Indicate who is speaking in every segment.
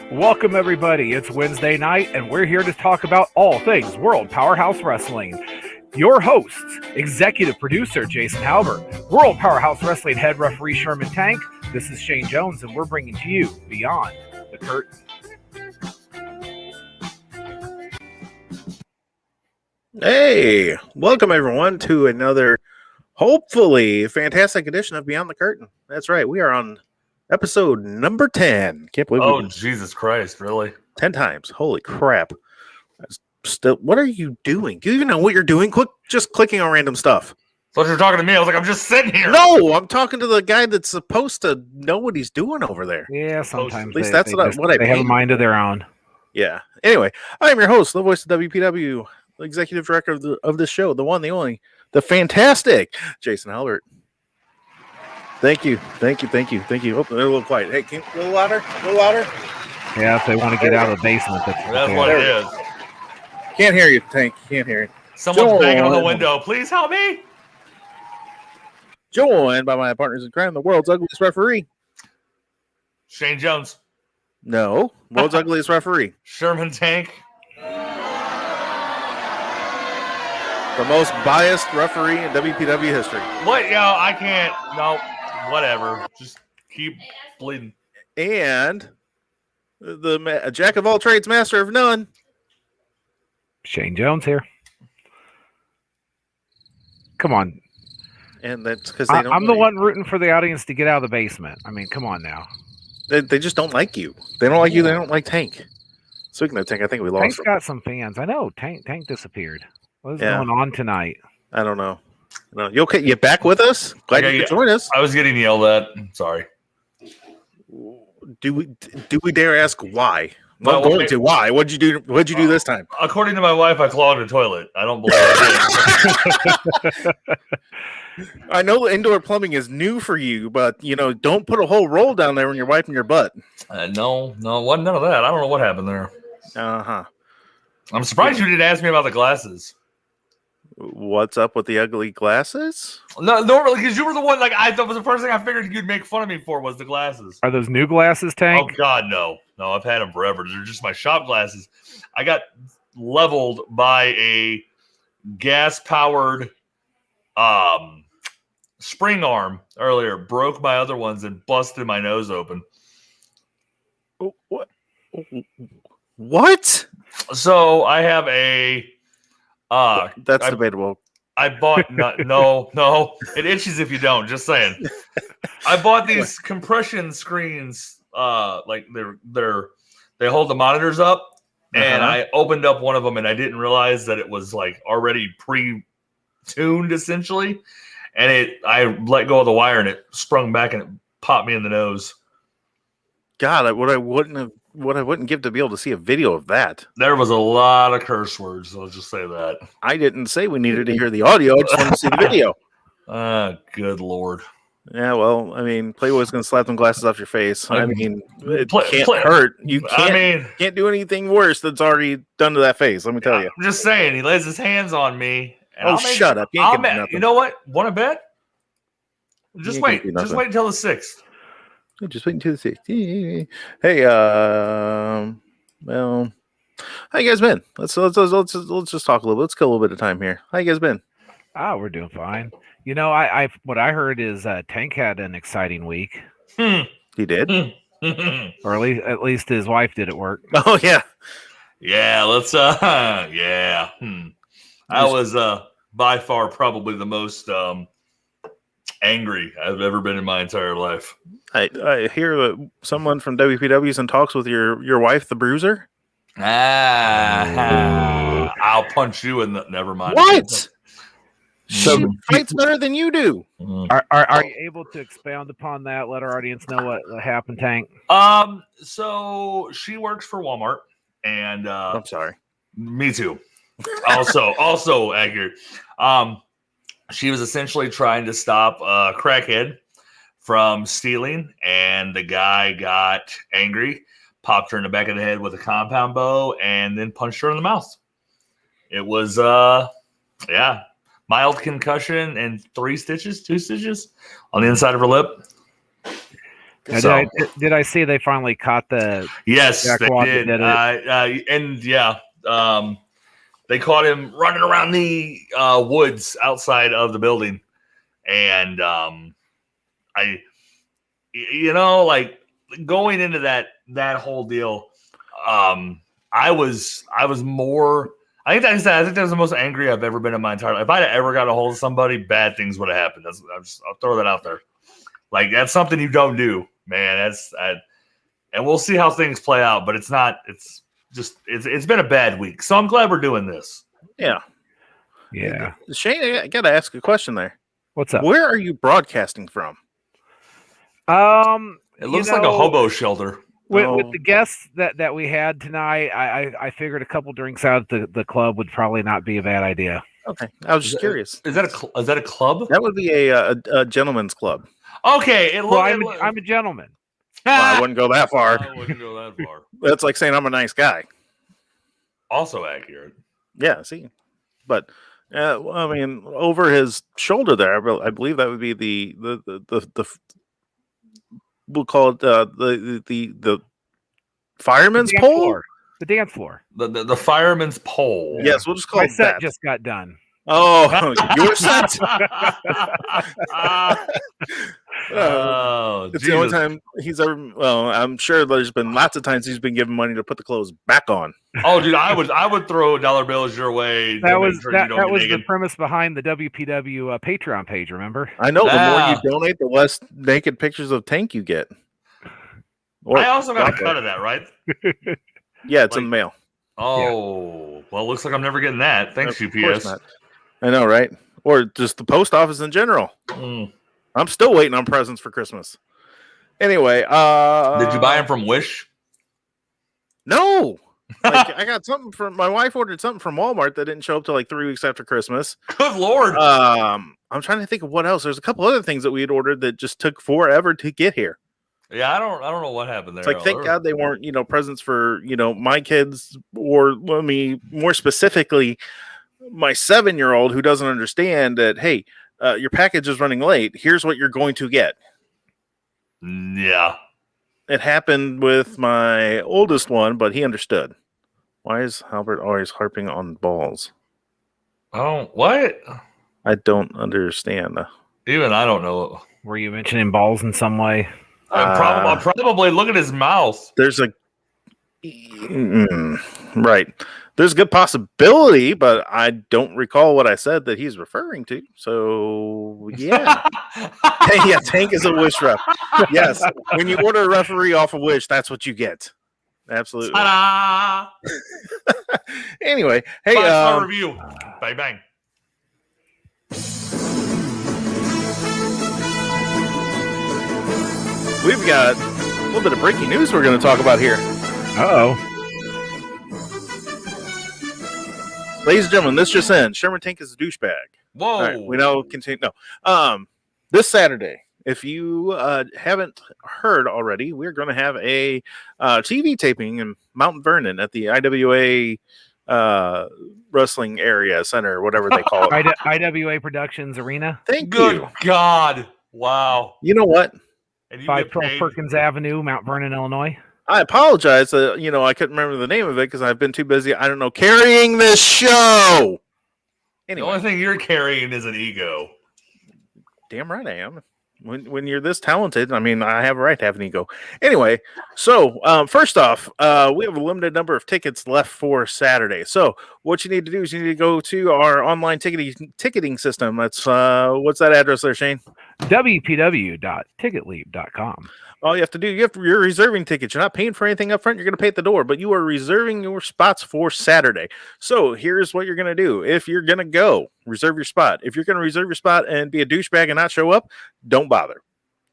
Speaker 1: Welcome, everybody. It's Wednesday night, and we're here to talk about all things World Powerhouse Wrestling. Your hosts, executive producer Jason Halbert, World Powerhouse Wrestling head referee Sherman Tank. This is Shane Jones, and we're bringing to you Beyond the Curtain.
Speaker 2: Hey, welcome everyone to another, hopefully, fantastic edition of Beyond the Curtain. That's right, we are on episode number 10. Can't believe
Speaker 3: Oh, Jesus Christ, really?
Speaker 2: 10 times. Holy crap. What are you doing? Do you even know what you're doing? Just clicking on random stuff.
Speaker 3: So you're talking to me. I was like, I'm just sitting here.
Speaker 2: No, I'm talking to the guy that's supposed to know what he's doing over there.
Speaker 1: Yeah, sometimes.
Speaker 2: At least that's what I
Speaker 1: they have a mind of their own.
Speaker 2: Yeah. Anyway, I am your host, the voice of WPW, executive director of this show, the one, the only, the fantastic Jason Halbert. Thank you. Oh, they're a little quiet. Hey, can you, a little louder?
Speaker 1: Yeah, if they want to get out of the basement,
Speaker 3: That's what it is.
Speaker 2: Can't hear you, Tank. Can't hear you.
Speaker 3: Someone's banging on the window. Please help me.
Speaker 2: Joined by my partners in crime, the world's ugliest referee.
Speaker 3: Shane Jones.
Speaker 2: No, world's ugliest referee.
Speaker 3: Sherman Tank.
Speaker 2: The most biased referee in WPW history.
Speaker 3: What? Yo, I can't. No, whatever. Just keep bleeding.
Speaker 2: And the jack of all trades, master of none.
Speaker 1: Shane Jones here. Come on.
Speaker 2: And that's because they don't.
Speaker 1: I'm the one rooting for the audience to get out of the basement. I mean, come on now.
Speaker 2: They just don't like you. They don't like you. They don't like Tank. Speaking of Tank, I think we lost.
Speaker 1: Tank's got some fans. I know. Tank disappeared. What is going on tonight?
Speaker 2: I don't know. No, you okay? You back with us? Glad you could join us.
Speaker 3: I was getting yelled at. Sorry.
Speaker 2: Do we dare ask why? I'm going to. Why? What'd you do? What'd you do this time?
Speaker 3: According to my wife, I clogged a toilet. I don't believe I did.
Speaker 2: I know indoor plumbing is new for you, but don't put a whole roll down there when you're wiping your butt.
Speaker 3: No, wasn't none of that. I don't know what happened there. I'm surprised you didn't ask me about the glasses.
Speaker 2: What's up with the ugly glasses?
Speaker 3: No, normally, because you were the one. Like I thought was the first thing I figured you'd make fun of me for was the glasses.
Speaker 1: Are those new glasses, Tank?
Speaker 3: Oh God, no. I've had them forever. They're just my shop glasses. I got leveled by a gas-powered spring arm earlier. Broke my other ones and busted my nose open.
Speaker 2: What?
Speaker 3: So I have a.
Speaker 2: That's debatable.
Speaker 3: I bought no. It itches if you don't. Just saying. I bought these compression screens. Like they hold the monitors up, and I opened up one of them, and I didn't realize that it was like already pre-tuned essentially, and I let go of the wire, and it sprung back, and it popped me in the nose.
Speaker 2: God, what I wouldn't give to be able to see a video of that.
Speaker 3: There was a lot of curse words. I'll just say that.
Speaker 2: I didn't say we needed to hear the audio. I just wanted to see the video.
Speaker 3: Good Lord.
Speaker 2: Yeah, well, I mean, Playboy's going to slap them glasses off your face. I mean, it can't hurt. You can't do anything worse that's already done to that face, let me tell you.
Speaker 3: I'm just saying, he lays his hands on me. And
Speaker 2: shut up.
Speaker 3: You know what? Want to bet? Just wait until the 6th.
Speaker 2: Just wait until the 6th. Hey, well, how you guys been? Let's just talk a little bit. Let's kill a little bit of time here. How you guys been?
Speaker 1: We're doing fine. I what I heard is Tank had an exciting week.
Speaker 2: He did,
Speaker 1: or at least his wife did at work.
Speaker 2: Oh yeah,
Speaker 3: yeah. Let's yeah. I was by far probably the most angry I've ever been in my entire life.
Speaker 2: I hear that someone from WPW's in talks with your wife, the Bruiser.
Speaker 3: I'll punch you in the. Never mind.
Speaker 2: What? She fights better than you do.
Speaker 1: Are you able to expound upon that? Let our audience know what happened, Tank.
Speaker 3: So she works for Walmart, and
Speaker 2: I'm sorry.
Speaker 3: Me too. Also accurate. She was essentially trying to stop a crackhead from stealing, and the guy got angry, popped her in the back of the head with a compound bow, and then punched her in the mouth. It was mild concussion and 2 stitches on the inside of her lip.
Speaker 1: Did I see they finally caught the?
Speaker 3: Yes, they did. They caught him running around the woods outside of the building, and going into that whole deal, I was more. I think that was the most angry I've ever been in my entire life. If I'd ever got a hold of somebody, bad things would have happened. I'll throw that out there. Like, that's something you don't do, man. And we'll see how things play out. But it's not. It's been a bad week. So I'm glad we're doing this.
Speaker 2: Yeah.
Speaker 1: Yeah.
Speaker 2: Shane, I got to ask a question there.
Speaker 1: What's up?
Speaker 2: Where are you broadcasting from?
Speaker 3: It looks like a hobo shelter.
Speaker 1: With the guests that we had tonight, I figured a couple drinks out at the club would probably not be a bad idea.
Speaker 2: Okay, I was just curious.
Speaker 3: Is that a club?
Speaker 2: That would be a gentleman's club.
Speaker 3: Okay,
Speaker 1: Well, I'm a gentleman.
Speaker 2: Well, I wouldn't go that far.
Speaker 3: I wouldn't go that far.
Speaker 2: That's like saying I'm a nice guy.
Speaker 3: Also accurate.
Speaker 2: Yeah, see, but I mean, over his shoulder there, I believe that would be the we'll call it the fireman's pole.
Speaker 1: Floor. The dance floor.
Speaker 3: The fireman's pole.
Speaker 2: Yes, we'll just call
Speaker 1: My
Speaker 2: it
Speaker 1: set
Speaker 2: that.
Speaker 1: just got done.
Speaker 2: Oh, your set.
Speaker 3: Oh,
Speaker 2: it's the only time he's ever. Well, I'm sure there's been lots of times he's been given money to put the clothes back on.
Speaker 3: Oh, dude, I would throw dollar bills your way.
Speaker 1: That was the premise behind the WPW Patreon page. Remember?
Speaker 2: I know. The more you donate, the less naked pictures of Tank you get.
Speaker 3: I also got a cut of that, right?
Speaker 2: Yeah, it's in the mail.
Speaker 3: Oh, well, it looks like I'm never getting that. Thanks, UPS.
Speaker 2: I know, right? Or just the post office in general. I'm still waiting on presents for Christmas. Anyway,
Speaker 3: did you buy them from Wish?
Speaker 2: No. Like, I got something from my wife ordered something from Walmart that didn't show up till like 3 weeks after Christmas.
Speaker 3: Good Lord.
Speaker 2: I'm trying to think of what else. There's a couple other things that we had ordered that just took forever to get here.
Speaker 3: Yeah, I don't know what happened there.
Speaker 2: It's like, thank God they weren't, presents for, my kids, or let me more specifically, my 7-year-old who doesn't understand that, hey, your package is running late. Here's what you're going to get.
Speaker 3: Yeah.
Speaker 2: It happened with my oldest one, but he understood. Why is Albert always harping on balls?
Speaker 3: Oh, what?
Speaker 2: I don't understand.
Speaker 3: Even I don't know.
Speaker 1: Were you mentioning balls in some way?
Speaker 3: Probably look at his mouth.
Speaker 2: There's a right. There's a good possibility, but I don't recall what I said that he's referring to. So yeah, yeah. Tank is a Wish rep. Yes, when you order a referee off of Wish, that's what you get. Absolutely. Anyway, hey,
Speaker 3: 5-star review. Bang bang.
Speaker 2: We've got a little bit of breaking news we're going to talk about here.
Speaker 1: Uh-oh.
Speaker 2: Ladies and gentlemen, this just in. Sherman Tank is a douchebag.
Speaker 3: Whoa.
Speaker 2: All right, we now continue. No. This Saturday, if you haven't heard already, we're going to have a TV taping in Mount Vernon at the IWA Wrestling Area Center, whatever they call it.
Speaker 1: IWA Productions Arena.
Speaker 2: Thank
Speaker 3: Good
Speaker 2: you.
Speaker 3: God. Wow.
Speaker 2: You know what?
Speaker 1: 512 Perkins Avenue, Mount Vernon, Illinois.
Speaker 2: I apologize. I couldn't remember the name of it because I've been too busy. I don't know, carrying this show. Anyway,
Speaker 3: the only thing you're carrying is an ego.
Speaker 2: Damn right I am. When you're this talented, I mean, I have a right to have an ego. Anyway, so first off, we have a limited number of tickets left for Saturday. So what you need to do is you need to go to our online ticketing system. That's what's that address there, Shane?
Speaker 1: wpw.ticketleap.com.
Speaker 2: All you have to do, you're reserving tickets. You're not paying for anything up front. You're going to pay at the door, but you are reserving your spots for Saturday. So here's what you're going to do. If you're going to go, reserve your spot. If you're going to reserve your spot and be a douchebag and not show up, don't bother,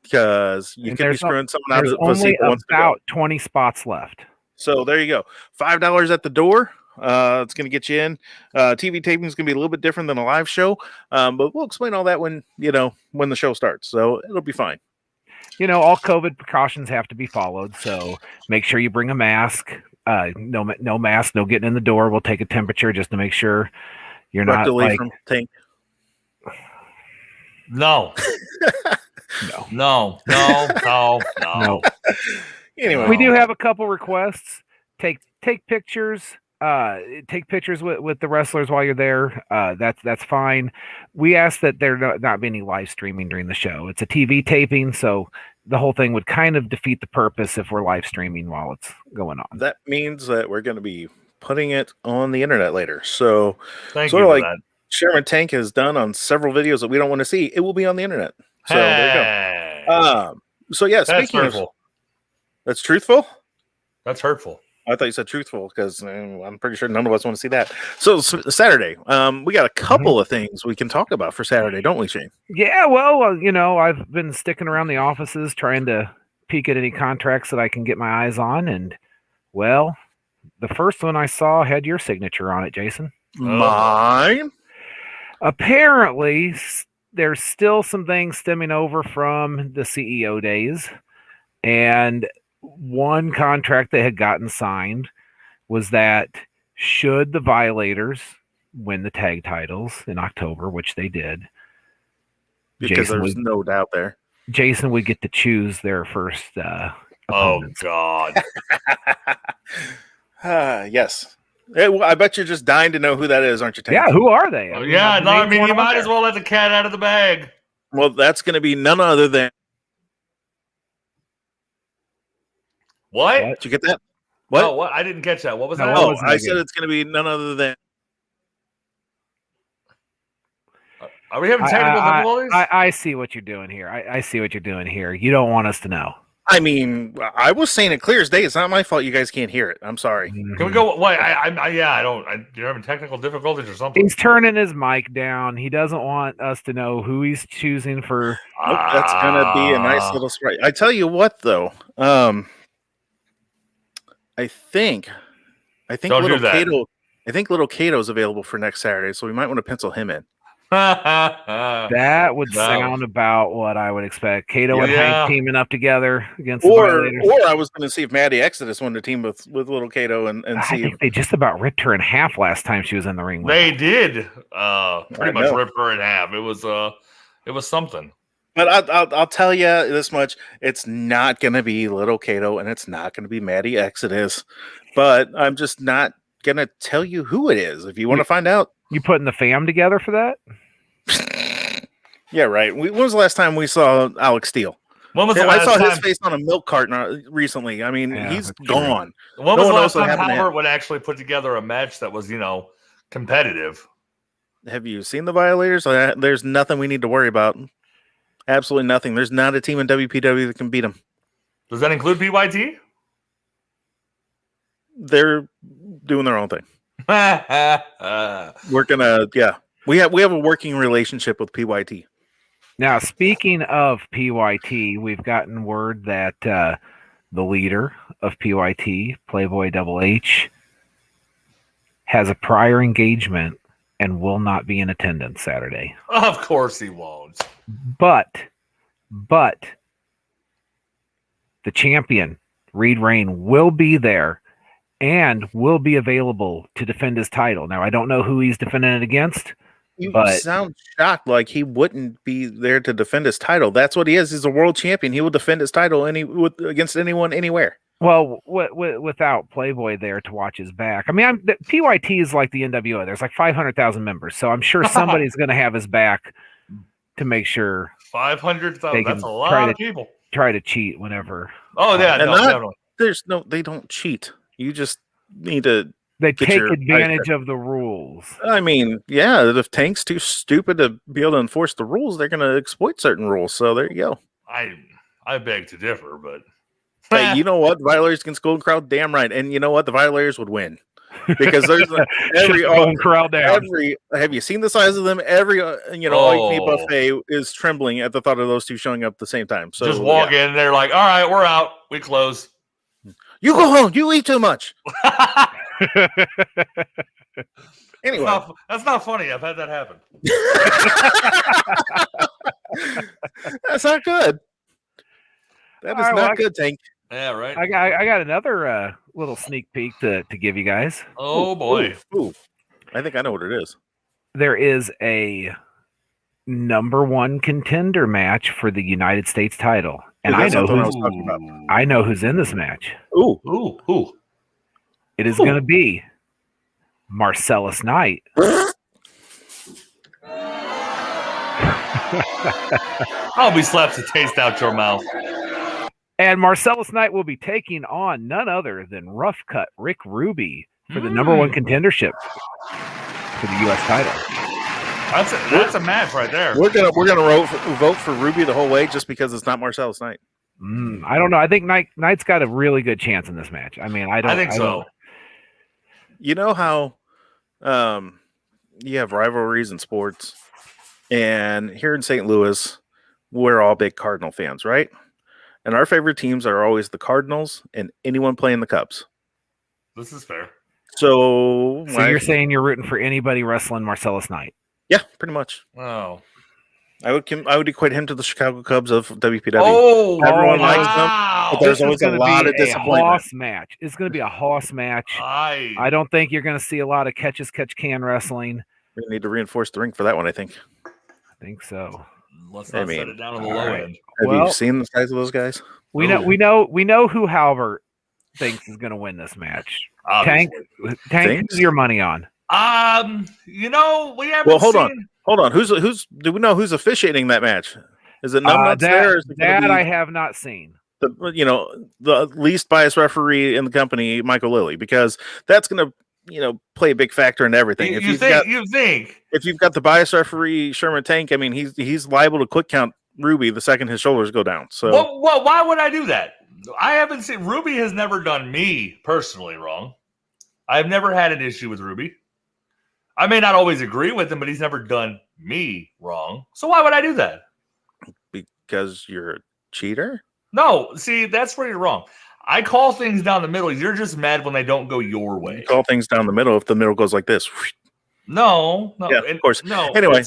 Speaker 2: because you could be screwing someone out of the
Speaker 1: only about 20 spots left.
Speaker 2: So there you go. $5 at the door. It's going to get you in. TV taping is going to be a little bit different than a live show, but we'll explain all that when the show starts. So it'll be fine.
Speaker 1: All COVID precautions have to be followed. So make sure you bring a mask. No mask, no getting in the door. We'll take a temperature just to make sure you're not like
Speaker 2: from Tank.
Speaker 3: No. No.
Speaker 2: Anyway,
Speaker 1: we do have a couple requests. Take pictures. Take pictures with the wrestlers while you're there. That's fine. We ask that there not be any live streaming during the show. It's a TV taping, so the whole thing would kind of defeat the purpose if we're live streaming while it's going on.
Speaker 2: That means that we're going to be putting it on the internet later. So
Speaker 3: thank
Speaker 2: sort
Speaker 3: you
Speaker 2: of
Speaker 3: for
Speaker 2: like
Speaker 3: that.
Speaker 2: Sherman Tank has done on several videos that we don't want to see. It will be on the internet. So there you go. So yeah,
Speaker 3: that's
Speaker 2: speaking
Speaker 3: hurtful.
Speaker 2: of, that's truthful.
Speaker 3: That's hurtful.
Speaker 2: I thought you said truthful because I'm pretty sure none of us want to see that. So Saturday, we got a couple of things we can talk about for Saturday, don't we, Shane?
Speaker 1: Yeah, well, I've been sticking around the offices trying to peek at any contracts that I can get my eyes on, and well, the first one I saw had your signature on it, Jason.
Speaker 2: Mine?
Speaker 1: Apparently, there's still some things stemming over from the CEO days, and one contract they had gotten signed was that should the Violators win the tag titles in October, which they did,
Speaker 2: Because there's no doubt there.
Speaker 1: Jason would get to choose their first opponents.
Speaker 3: God.
Speaker 2: Yes. I bet you're just dying to know who that is, aren't you, Tank?
Speaker 1: Yeah, who are they?
Speaker 3: You might as well let the cat out of the bag.
Speaker 2: Well, that's going to be none other than...
Speaker 3: What?
Speaker 2: Did you get that? What?
Speaker 3: No, what? I didn't catch that. What was that?
Speaker 2: Oh, I said it's going to be none other than...
Speaker 3: Are we having technical difficulties?
Speaker 1: I see what you're doing here. I see what you're doing here. You don't want us to know.
Speaker 2: I mean, I was saying it clear as day. It's not my fault you guys can't hear it. I'm sorry.
Speaker 1: Mm-hmm.
Speaker 3: Can we go? Wait, you're having technical difficulties or something?
Speaker 1: He's turning his mic down. He doesn't want us to know who he's choosing for.
Speaker 2: Nope, that's going to be a nice little sprite. I tell you what, though. I think little Cato. I think little Cato's available for next Saturday, so we might want to pencil him in.
Speaker 1: That would sound about what I would expect. Cato and Hank teaming up together against
Speaker 2: or I was going to see if Maddie Exodus wanted to team with little Cato and see.
Speaker 1: I think they just about ripped her in half last time she was in the ring.
Speaker 3: They did pretty much rip her in half. It was something.
Speaker 2: But I'll tell you this much: it's not going to be little Cato, and it's not going to be Maddie Exodus. But I'm just not going to tell you who it is. If you want to find out,
Speaker 1: you putting the fam together for that?
Speaker 2: Yeah, right. When was the last time we saw Alex Steele?
Speaker 3: When was the last
Speaker 2: I saw
Speaker 3: time?
Speaker 2: his face on a milk carton recently. I mean, he's gone.
Speaker 3: When was the last time Halbert would actually put together a match that was, competitive?
Speaker 2: Have you seen the Violators? There's nothing we need to worry about. Absolutely nothing. There's not a team in WPW that can beat them.
Speaker 3: Does that include PYT?
Speaker 2: They're doing their own thing. We're gonna, we have a working relationship with PYT.
Speaker 1: Now, speaking of PYT, we've gotten word that the leader of PYT, Playboy Double H, has a prior engagement and will not be in attendance Saturday.
Speaker 3: Of course he won't.
Speaker 1: But the champion, Reed Rain, will be there and will be available to defend his title. Now, I don't know who he's defending it against.
Speaker 2: You sound shocked like he wouldn't be there to defend his title. That's what he is. He's a world champion. He will defend his title against anyone, anywhere.
Speaker 1: Well, without Playboy there to watch his back. I mean, PYT is like the NWO. There's like 500,000 members, so I'm sure somebody's going to have his back to make sure
Speaker 3: 500,000. That's a lot of people.
Speaker 1: Try to cheat whenever.
Speaker 3: Oh yeah,
Speaker 2: definitely. They don't cheat. You just need to.
Speaker 1: They take advantage of the rules.
Speaker 2: I mean, yeah, if Tank's too stupid to be able to enforce the rules, they're going to exploit certain rules. So there you go.
Speaker 3: I beg to differ, but
Speaker 2: hey, you know what? The Violators against Golden Crowd, damn right. And you know what? The Violators would win because there's every Golden Crowd down. Have you seen the size of them? Every all you can eat buffet is trembling at the thought of those two showing up at the same time. So
Speaker 3: just walk in, they're like, "All right, we're out. We close.
Speaker 2: You go home. You eat too much." Anyway,
Speaker 3: that's not funny. I've had that happen.
Speaker 2: That's not good. That is not good, Tank.
Speaker 3: Yeah, right.
Speaker 1: I got another little sneak peek to give you guys.
Speaker 3: Oh boy!
Speaker 2: Ooh. I think I know what it is.
Speaker 1: There is a #1 contender match for the United States title, and I know who's in this match.
Speaker 3: Ooh.
Speaker 1: It is going to be Marcellus Knight.
Speaker 3: I'll be slapped the taste out your mouth.
Speaker 1: And Marcellus Knight will be taking on none other than Rough Cut Rick Ruby for the #1 contendership for the U.S. title.
Speaker 3: That's a match right there.
Speaker 2: We're gonna vote for Ruby the whole way just because it's not Marcellus Knight.
Speaker 1: I don't know. I think Knight's got a really good chance in this match. I mean, I think so.
Speaker 2: You know how you have rivalries in sports, and here in St. Louis, we're all big Cardinal fans, right? And our favorite teams are always the Cardinals and anyone playing the Cubs.
Speaker 3: This is fair.
Speaker 2: So
Speaker 1: you're saying you're rooting for anybody wrestling Marcellus Knight?
Speaker 2: Yeah, pretty much.
Speaker 3: Oh.
Speaker 2: I would equate him to the Chicago Cubs of WPW.
Speaker 3: Oh,
Speaker 2: everyone likes them,
Speaker 3: wow.
Speaker 2: but there's always a lot of disappointment.
Speaker 1: Hoss match. It's going to be a Hoss match. I don't think you're going to see a lot of catch can wrestling.
Speaker 2: We need to reinforce the ring for that one, I think.
Speaker 1: I think so.
Speaker 3: Let's not set it down on the low end.
Speaker 2: Have you seen the size of those guys?
Speaker 1: We know who Halbert thinks is going to win this match. Tank, who's your money on?
Speaker 3: We haven't
Speaker 2: Hold on. Do we know who's officiating that match? Is it Numbnuts there?
Speaker 1: That I have not seen.
Speaker 2: The least biased referee in the company, Michael Lilly, because that's going to play a big factor in everything.
Speaker 3: You think
Speaker 2: if you've got the biased referee Sherman Tank, I mean he's liable to quick count Ruby the second his shoulders go down. So
Speaker 3: why would I do that? I haven't seen Ruby has never done me personally wrong. I've never had an issue with Ruby. I may not always agree with him, but he's never done me wrong. So why would I do that?
Speaker 2: Because you're a cheater?
Speaker 3: No, see, that's where you're wrong. I call things down the middle. You're just mad when they don't go your way.
Speaker 2: You call things down the middle if the middle goes like this.
Speaker 3: No.
Speaker 2: Yeah, of course.
Speaker 3: No.
Speaker 2: Anyway,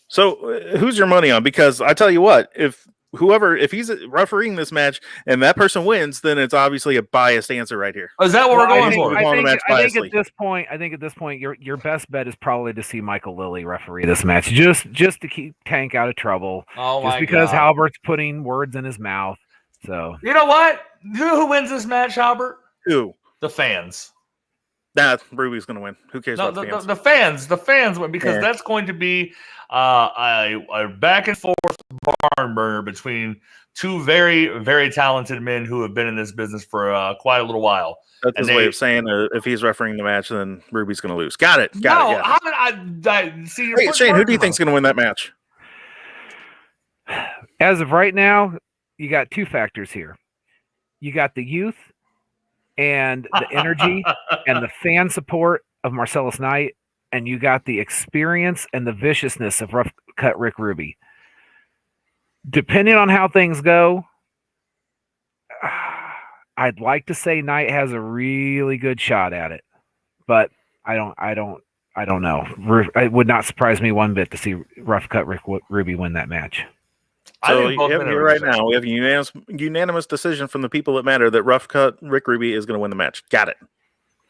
Speaker 2: so who's your money on? Because I tell you what, if he's refereeing this match and that person wins, then it's obviously a biased answer right here.
Speaker 3: Is that what we're going for?
Speaker 1: I think at this point, your best bet is probably to see Michael Lilly referee this match, just to keep Tank out of trouble. Just because Halbert's putting words in his mouth. So
Speaker 3: you know what? You know who wins this match, Halbert?
Speaker 2: Who?
Speaker 3: The fans.
Speaker 2: Nah, Ruby's going to win. Who cares about the fans?
Speaker 3: The fans win because that's going to be a back and forth barn burner between two very, very talented men who have been in this business for quite a little while.
Speaker 2: That's his way of saying if he's refereeing the match, then Ruby's going to lose. Got it. Yeah.
Speaker 3: How did I see your
Speaker 2: Shane, who do you think's going to win that match?
Speaker 1: As of right now, you got two factors here. You got the youth and the energy and the fan support of Marcellus Knight, and you got the experience and the viciousness of Rough Cut Rick Ruby. Depending on how things go, I'd like to say Knight has a really good shot at it, but I don't know. It would not surprise me one bit to see Rough Cut Rick Ruby win that match.
Speaker 2: So right now, we have a unanimous decision from the people that matter that Rough Cut Rick Ruby is going to win the match. Got it.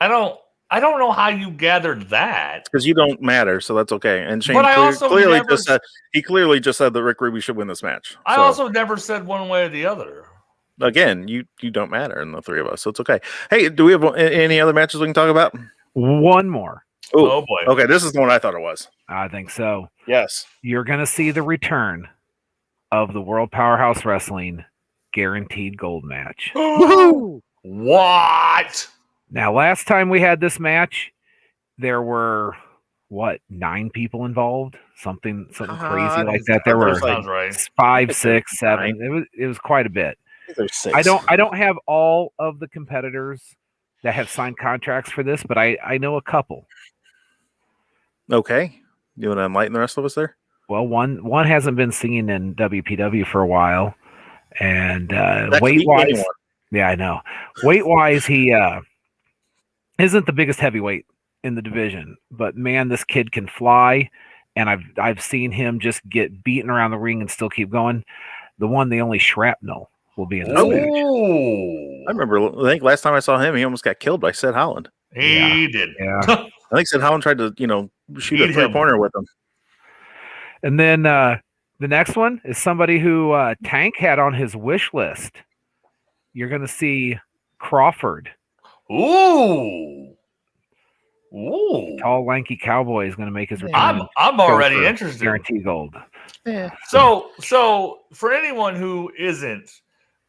Speaker 3: I don't know how you gathered that.
Speaker 2: Because you don't matter, so that's okay. And Shane clearly just said that Rick Ruby should win this match.
Speaker 3: I also never said one way or the other.
Speaker 2: Again, you don't matter in the three of us, so it's okay. Hey, do we have any other matches we can talk about?
Speaker 1: One more.
Speaker 2: Ooh, oh boy. Okay, this is the one I thought it was.
Speaker 1: I think so.
Speaker 2: Yes.
Speaker 1: You're going to see the return of the World Powerhouse Wrestling Guaranteed Gold match.
Speaker 3: Woohoo! What?
Speaker 1: Now, last time we had this match, there were 9 people involved, something crazy like that. There were 5, 6, 7. It was quite a bit. I don't have all of the competitors that have signed contracts for this, but I know a couple.
Speaker 2: Okay, you want to enlighten the rest of us there?
Speaker 1: Well, one hasn't been seen in WPW for a while, and weight-wise, yeah, I know. Weight-wise, he isn't the biggest heavyweight in the division, but man, this kid can fly, and I've seen him just get beaten around the ring and still keep going. The only Shrapnel will be in this match.
Speaker 2: I remember. I think last time I saw him, he almost got killed by Seth Holland.
Speaker 3: He did.
Speaker 1: Yeah,
Speaker 2: I think Seth Holland tried to shoot a three-pointer with him.
Speaker 1: And then the next one is somebody who Tank had on his wish list. You're going to see Crawford.
Speaker 3: Ooh.
Speaker 1: Tall, lanky cowboy is going to make his return.
Speaker 3: I'm already interested.
Speaker 1: Guaranteed Gold.
Speaker 3: Yeah. So for anyone who isn't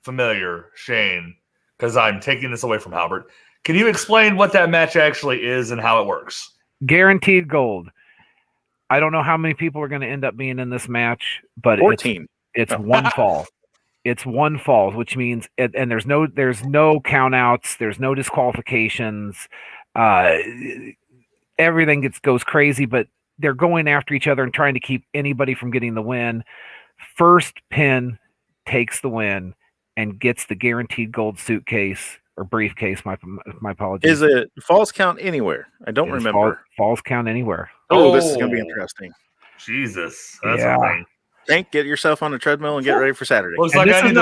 Speaker 3: familiar, Shane, because I'm taking this away from Halbert, can you explain what that match actually is and how it works?
Speaker 1: Guaranteed Gold. I don't know how many people are going to end up being in this match, but
Speaker 2: 14.
Speaker 1: It's one fall. It's one fall, which means and there's no count outs, there's no disqualifications. Everything goes crazy, but they're going after each other and trying to keep anybody from getting the win. First pin takes the win, and gets the guaranteed gold suitcase or briefcase. My apologies.
Speaker 2: Is it falls count anywhere? I don't remember.
Speaker 1: Falls count anywhere.
Speaker 2: Oh, this is going to be interesting.
Speaker 3: Jesus, that's
Speaker 1: Yeah.
Speaker 3: a thing.
Speaker 2: Tank, get yourself on the treadmill and get ready for Saturday.
Speaker 3: Looks
Speaker 1: And
Speaker 3: like I need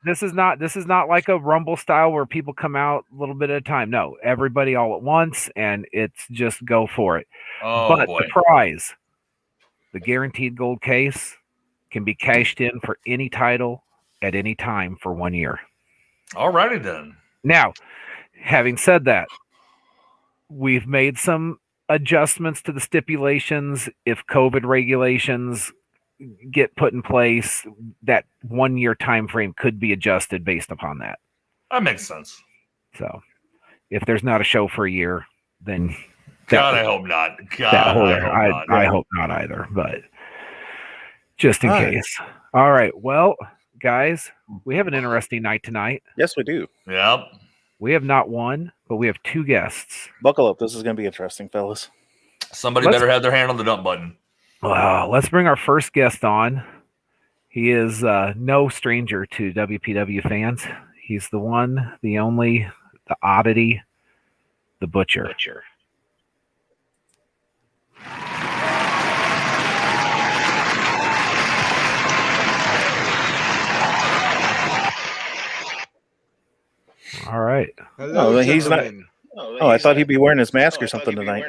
Speaker 1: this is not like a Rumble style where people come out a little bit at a time. No, everybody all at once, and it's just go for it.
Speaker 3: Oh,
Speaker 1: but
Speaker 3: boy.
Speaker 1: the prize, the guaranteed gold case, can be cashed in for any title at any time for 1 year.
Speaker 3: Alrighty then.
Speaker 1: Now, having said that, we've made some adjustments to the stipulations. If COVID regulations get put in place, that 1 year time frame could be adjusted based upon that.
Speaker 3: That makes sense.
Speaker 1: So if there's not a show for a year, then
Speaker 3: I hope not.
Speaker 1: I hope not either, but just in case. All right. Well, guys, we have an interesting night tonight.
Speaker 2: Yes, we do.
Speaker 3: Yep.
Speaker 1: We have not one, but we have two guests.
Speaker 2: Buckle up. This is going to be interesting, fellas.
Speaker 3: Somebody better have their hand on the dump button.
Speaker 1: Let's bring our first guest on. He is no stranger to WPW fans. He's the one, the only, the oddity, the Butcher. All right.
Speaker 2: Hello, he's not. I thought he'd be wearing his mask or something tonight.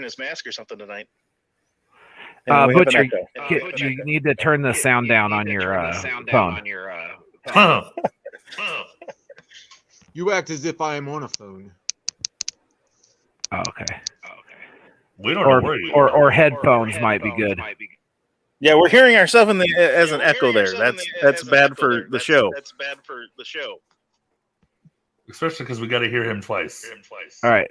Speaker 1: Butcher, you need to turn the sound down on your phone.
Speaker 4: You act as if I am on a phone.
Speaker 1: Oh, okay.
Speaker 3: We don't know where you are.
Speaker 1: Or headphones might be good.
Speaker 2: Yeah, we're hearing ourselves as an echo there. That's bad for the show.
Speaker 3: Especially because we got to hear him twice.
Speaker 1: All right.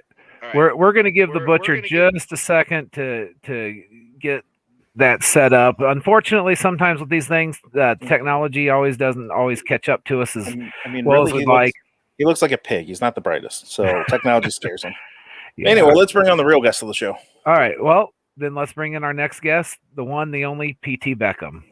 Speaker 1: We're going to give the Butcher just a second to get that set up. Unfortunately, sometimes with these things, technology doesn't always catch up to us as well as we'd like.
Speaker 2: He looks like a pig. He's not the brightest, so technology scares him. Yeah. Anyway, let's bring on the real guest of the show.
Speaker 1: All right. Well, then let's bring in our next guest, the one, the only PT Beckham.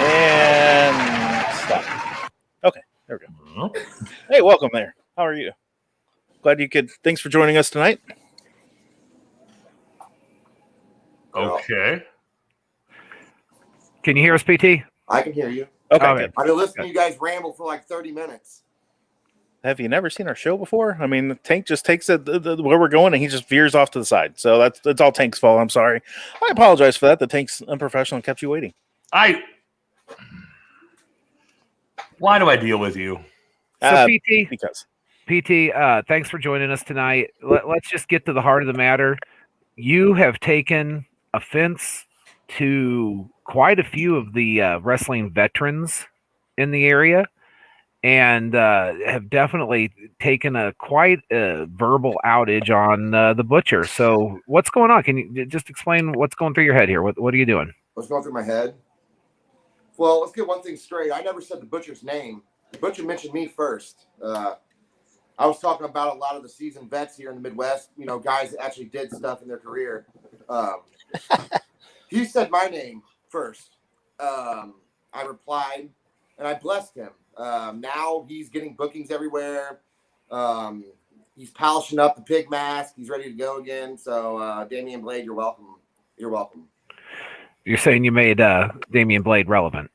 Speaker 2: And stop. Okay, there we go. Hey, welcome there. How are you? Glad you could. Thanks for joining us tonight.
Speaker 3: Okay.
Speaker 1: Can you hear us, PT?
Speaker 5: I can hear you.
Speaker 2: Okay. Good.
Speaker 5: I've been listening to you guys ramble for like 30 minutes.
Speaker 2: Have you never seen our show before? I mean, the Tank just takes it where we're going and he just veers off to the side. So that's all Tank's fault. I'm sorry. I apologize for that. The Tank's unprofessional and kept you waiting.
Speaker 3: Why do I deal with you?
Speaker 1: So PT,
Speaker 2: because
Speaker 1: PT, thanks for joining us tonight. Let's just get to the heart of the matter. You have taken offense to quite a few of the wrestling veterans in the area, and have definitely taken quite a verbal outage on the Butcher. So what's going on? Can you just explain what's going through your head here? What are you doing?
Speaker 5: What's going through my head? Well, let's get one thing straight. I never said the Butcher's name. The Butcher mentioned me first. I was talking about a lot of the seasoned vets here in the Midwest, guys that actually did stuff in their career. He said my name first. I replied, and I blessed him. Now he's getting bookings everywhere. He's polishing up the pig mask. He's ready to go again. So, Damian Blade, you're welcome. You're welcome.
Speaker 1: You're saying you made Damian Blade relevant?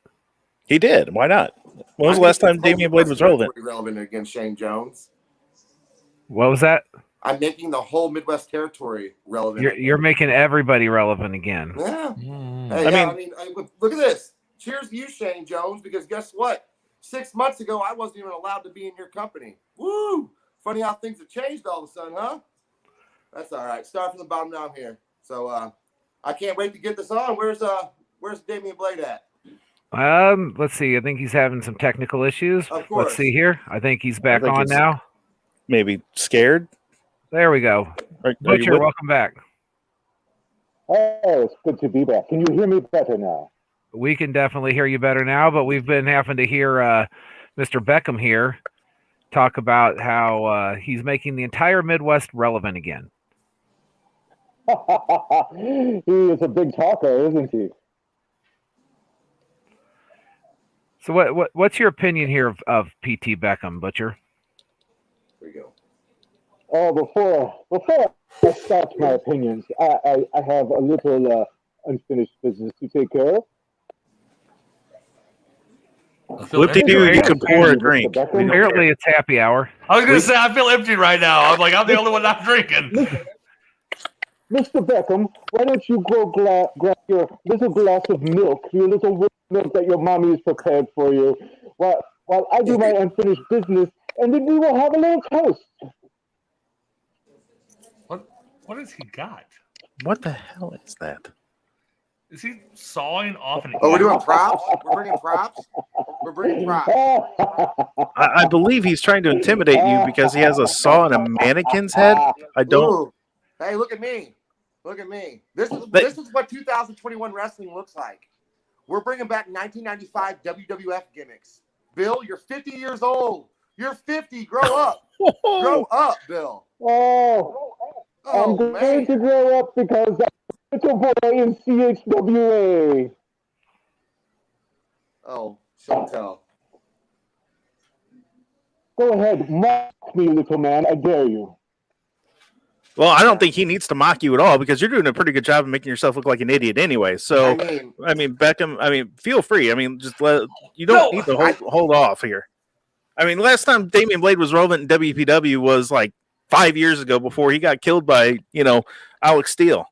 Speaker 2: He did. Why not? When was the last time Damian Blade was relevant?
Speaker 5: Relevant against Shane Jones.
Speaker 1: What was that?
Speaker 5: I'm making the whole Midwest territory relevant.
Speaker 1: You're making everybody relevant again.
Speaker 5: Yeah.
Speaker 1: Hey,
Speaker 5: I mean, look at this. Cheers to you, Shane Jones, because guess what? 6 months ago, I wasn't even allowed to be in your company. Woo! Funny how things have changed all of a sudden, huh? That's all right. Start from the bottom down here. So I can't wait to get this on. Where's Damian Blade at?
Speaker 1: Let's see. I think he's having some technical issues.
Speaker 5: Of course.
Speaker 1: Let's see here. I think he's back on now.
Speaker 2: Maybe scared.
Speaker 1: There we go. Butcher, welcome back.
Speaker 6: Oh, it's good to be back. Can you hear me better now?
Speaker 1: We can definitely hear you better now, but we've been having to hear Mr. Beckham here talk about how he's making the entire Midwest relevant again.
Speaker 6: He is a big talker, isn't he?
Speaker 1: So what's your opinion here of PT Beckham, Butcher?
Speaker 5: There you go.
Speaker 6: Oh, before I start my opinions, I have a little unfinished business to take care of.
Speaker 3: I feel
Speaker 2: Whoop de
Speaker 3: empty
Speaker 2: doo,
Speaker 3: right
Speaker 2: you
Speaker 3: now.
Speaker 2: can pour a
Speaker 6: Mr.
Speaker 2: drink.
Speaker 6: Beckham.
Speaker 2: We don't
Speaker 1: Apparently,
Speaker 2: care.
Speaker 1: it's happy hour.
Speaker 3: I was gonna say I feel empty right now. I'm like I'm the only one not drinking.
Speaker 6: Mr. Beckham, why don't you go grab your little glass of milk, your little whipped milk that your mommy has prepared for you, while I do my unfinished business, and then we will have a little toast.
Speaker 3: What has he got?
Speaker 2: What the hell is that?
Speaker 3: Is he sawing off an?
Speaker 5: Oh, we're
Speaker 3: ear?
Speaker 5: doing props. We're bringing props. We're bringing props.
Speaker 2: I believe he's trying to intimidate you because he has a saw in a mannequin's head. I don't.
Speaker 5: Ooh. Hey, look at me. Look at me. This is what 2021 wrestling looks like. We're bringing back 1995 WWF gimmicks. Bill, you're 50 years old. You're 50. Grow up. Grow up, Bill.
Speaker 6: Oh, I'm going
Speaker 5: man.
Speaker 6: to grow up because I'm a little boy in CHWA.
Speaker 5: Oh, show and tell.
Speaker 6: Go ahead, mock me, little man. I dare you.
Speaker 2: Well, I don't think he needs to mock you at all because you're doing a pretty good job of making yourself look like an idiot anyway. So, I mean Beckham. Feel free. Just you don't need to hold off here. Last time Damian Blade was relevant in WPW was like 5 years ago before he got killed by Alex Steele.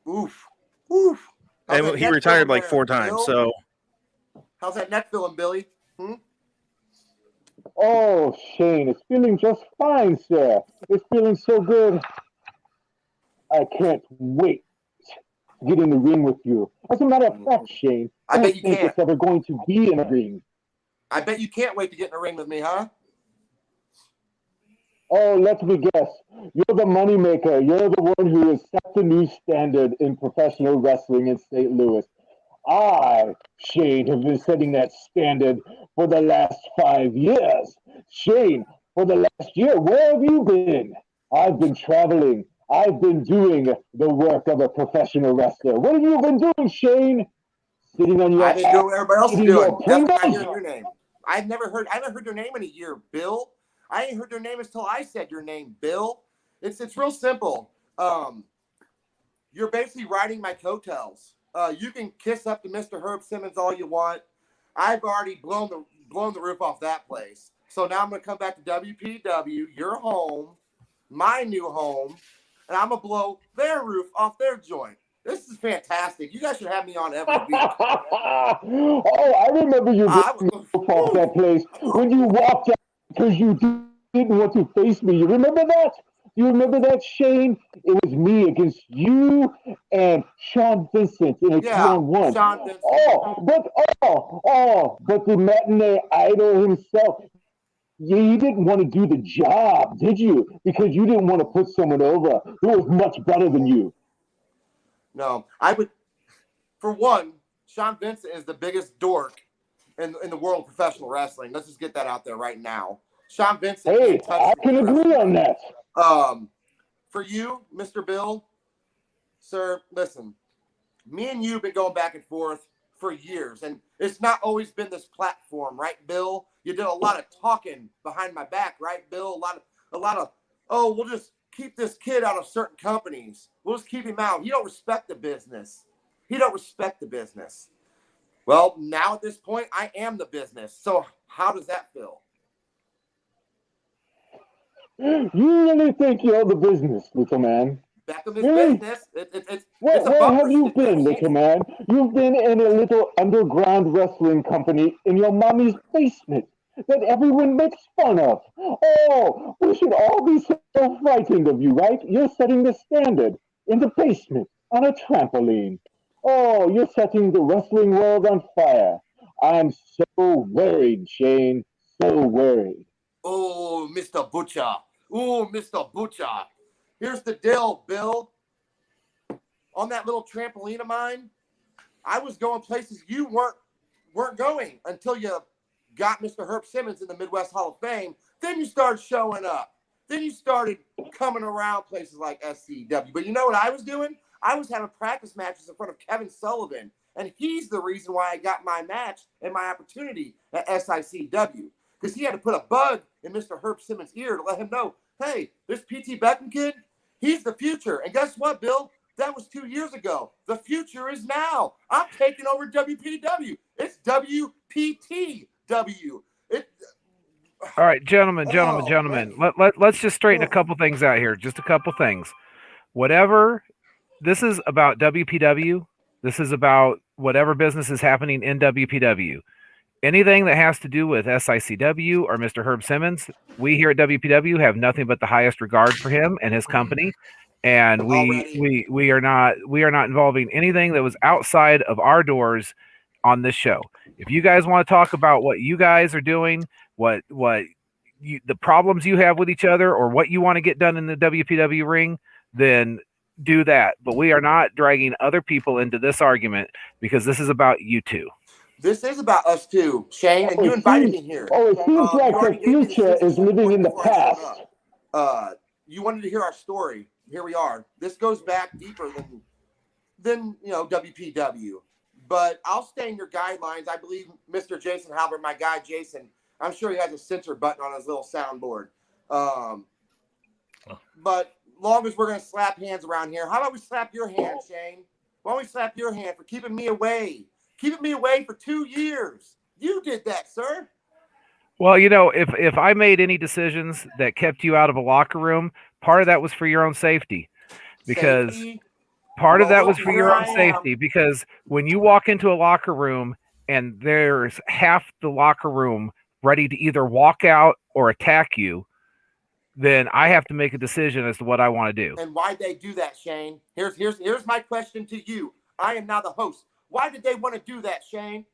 Speaker 5: Oof.
Speaker 2: And he retired like 4 times.
Speaker 5: Bill?
Speaker 2: So,
Speaker 5: How's that neck feeling, Billy?
Speaker 6: Oh, Shane, it's feeling just fine, sir. It's feeling so good. I can't wait to get in the ring with you. As a matter of fact, Shane,
Speaker 5: I bet you
Speaker 6: think
Speaker 5: can't.
Speaker 6: it's ever going to be in a ring.
Speaker 5: I bet you can't wait to get in the ring with me, huh?
Speaker 6: Oh, let me guess. You're the moneymaker. You're the one who has set the new standard in professional wrestling in St. Louis. I, Shane, have been setting that standard for the last 5 years. Shane, for the last year, where have you been? I've been traveling. I've been doing the work of a professional wrestler. What have you been doing, Shane? Sitting on your
Speaker 5: I've been doing what everybody else is
Speaker 6: eating
Speaker 5: doing.
Speaker 6: your
Speaker 5: That's why I
Speaker 6: Pringles?
Speaker 5: hear your name. I haven't heard your name in a year, Bill. I ain't heard your name until I said your name, Bill. It's real simple. You're basically riding my coattails. You can kiss up to Mr. Herb Simmons all you want. I've already blown the roof off that place. So now I'm going to come back to WPW, your home, my new home, and I'm going to blow their roof off their joint. This is fantastic. You guys should have me on every week.
Speaker 6: Oh, I remember you off that place when you walked out because you didn't want to face me. You remember that? You remember that, Shane? It was me against you and Sean Vincent in a 2-on-1.
Speaker 5: Sean Vincent.
Speaker 6: But the matinee idol himself. You didn't want to do the job, did you? Because you didn't want to put someone over who was much better than you.
Speaker 5: No, I would. For one, Sean Vincent is the biggest dork in the world of professional wrestling. Let's just get that out there right now. Sean Vincent.
Speaker 6: Hey, I can agree on that.
Speaker 5: For you, Mr. Bill, sir, listen. Me and you have been going back and forth for years, and it's not always been this platform, right, Bill? You did a lot of talking behind my back, right, Bill? A lot of. Oh, we'll just keep this kid out of certain companies. We'll just keep him out. He don't respect the business. Well, now at this point, I am the business. So how does that feel?
Speaker 6: You really think you're the business, little man?
Speaker 5: Beckham is business.
Speaker 6: Where have you been, little man? You've been in a little underground wrestling company in your mommy's basement that everyone makes fun of. Oh, we should all be so frightened of you, right? You're setting the standard in the basement on a trampoline. Oh, you're setting the wrestling world on fire. I'm so worried, Shane. So worried.
Speaker 5: Oh, Mr. Butcher. Here's the deal, Bill. On that little trampoline of mine, I was going places you weren't going until you got Mr. Herb Simmons in the Midwest Hall of Fame. Then you started showing up. Then you started coming around places like SCW. But you know what I was doing? I was having practice matches in front of Kevin Sullivan. And he's the reason why I got my match and my opportunity at SICW. Because he had to put a bug in Mr. Herb Simmons' ear to let him know, hey, this PT Beckham kid, he's the future. And guess what, Bill? That was 2 years ago. The future is now. I'm taking over WPW. It's WPTW.
Speaker 1: All right, gentlemen. Let's just straighten a couple things out here. Just a couple things. Whatever, this is about WPW. This is about whatever business is happening in WPW. Anything that has to do with SICW or Mr. Herb Simmons, we here at WPW have nothing but the highest regard for him and his company. And we are not involving anything that was outside of our doors on this show. If you guys want to talk about what you guys are doing, the problems you have with each other, or what you want to get done in the WPW ring, then do that. But we are not dragging other people into this argument, because this is about you two.
Speaker 5: This is about us too, Shane, and you invited me here.
Speaker 6: Oh, it seems like the future is living in the past.
Speaker 5: You wanted to hear our story. Here we are. This goes back deeper than WPW. But I'll stay in your guidelines. I believe Mr. Jason Halbert, my guy Jason, I'm sure he has a censor button on his little soundboard. But long as we're going to slap hands around here, how about we slap your hand, Shane? Why don't we slap your hand for keeping me away? Keeping me away for 2 years. You did that, sir.
Speaker 1: Well, if I made any decisions that kept you out of a locker room, part of that was for your own safety. Because part of that was for your own safety. Because when you walk into a locker room and there's half the locker room ready to either walk out or attack you, then I have to make a decision as to what I want to do.
Speaker 5: And why'd they do that, Shane? Here's my question to you. I am now the host. Why did they want to do that, Shane?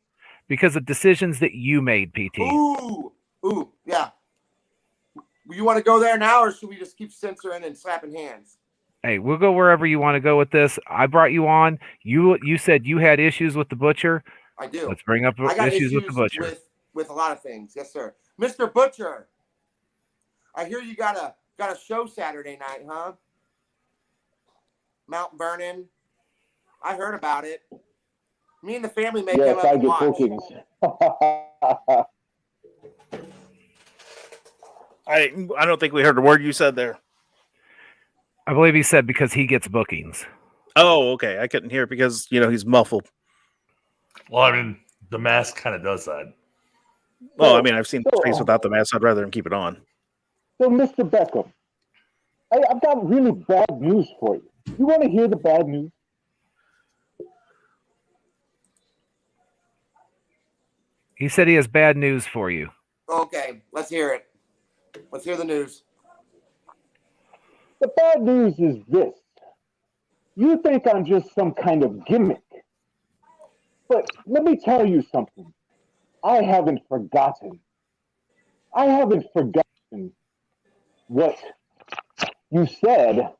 Speaker 1: Because of decisions that you made, PT.
Speaker 5: Ooh, yeah. You want to go there now, or should we just keep censoring and slapping hands?
Speaker 1: Hey, we'll go wherever you want to go with this. I brought you on. You said you had issues with the Butcher.
Speaker 5: I do.
Speaker 1: Let's bring up issues with the Butcher.
Speaker 5: With a lot of things. Yes, sir. Mr. Butcher, I hear you got a show Saturday night, huh? Mount Vernon. I heard about it. Me and the family may come up and watch.
Speaker 6: Bookings.
Speaker 2: I don't think we heard a word you said there.
Speaker 1: I believe he said because he gets bookings.
Speaker 2: Oh, okay. I couldn't hear because he's muffled.
Speaker 3: Well, I mean, the mask kind of does that.
Speaker 2: Well, I mean, I've seen his face without the mask. I'd rather him keep it on.
Speaker 6: So, Mr. Beckham, I've got really bad news for you. You want to hear the bad news?
Speaker 1: He said he has bad news for you.
Speaker 5: Okay, let's hear it. Let's hear the news.
Speaker 6: The bad news is this. You think I'm just some kind of gimmick. But let me tell you something. I haven't forgotten. I haven't forgotten what you said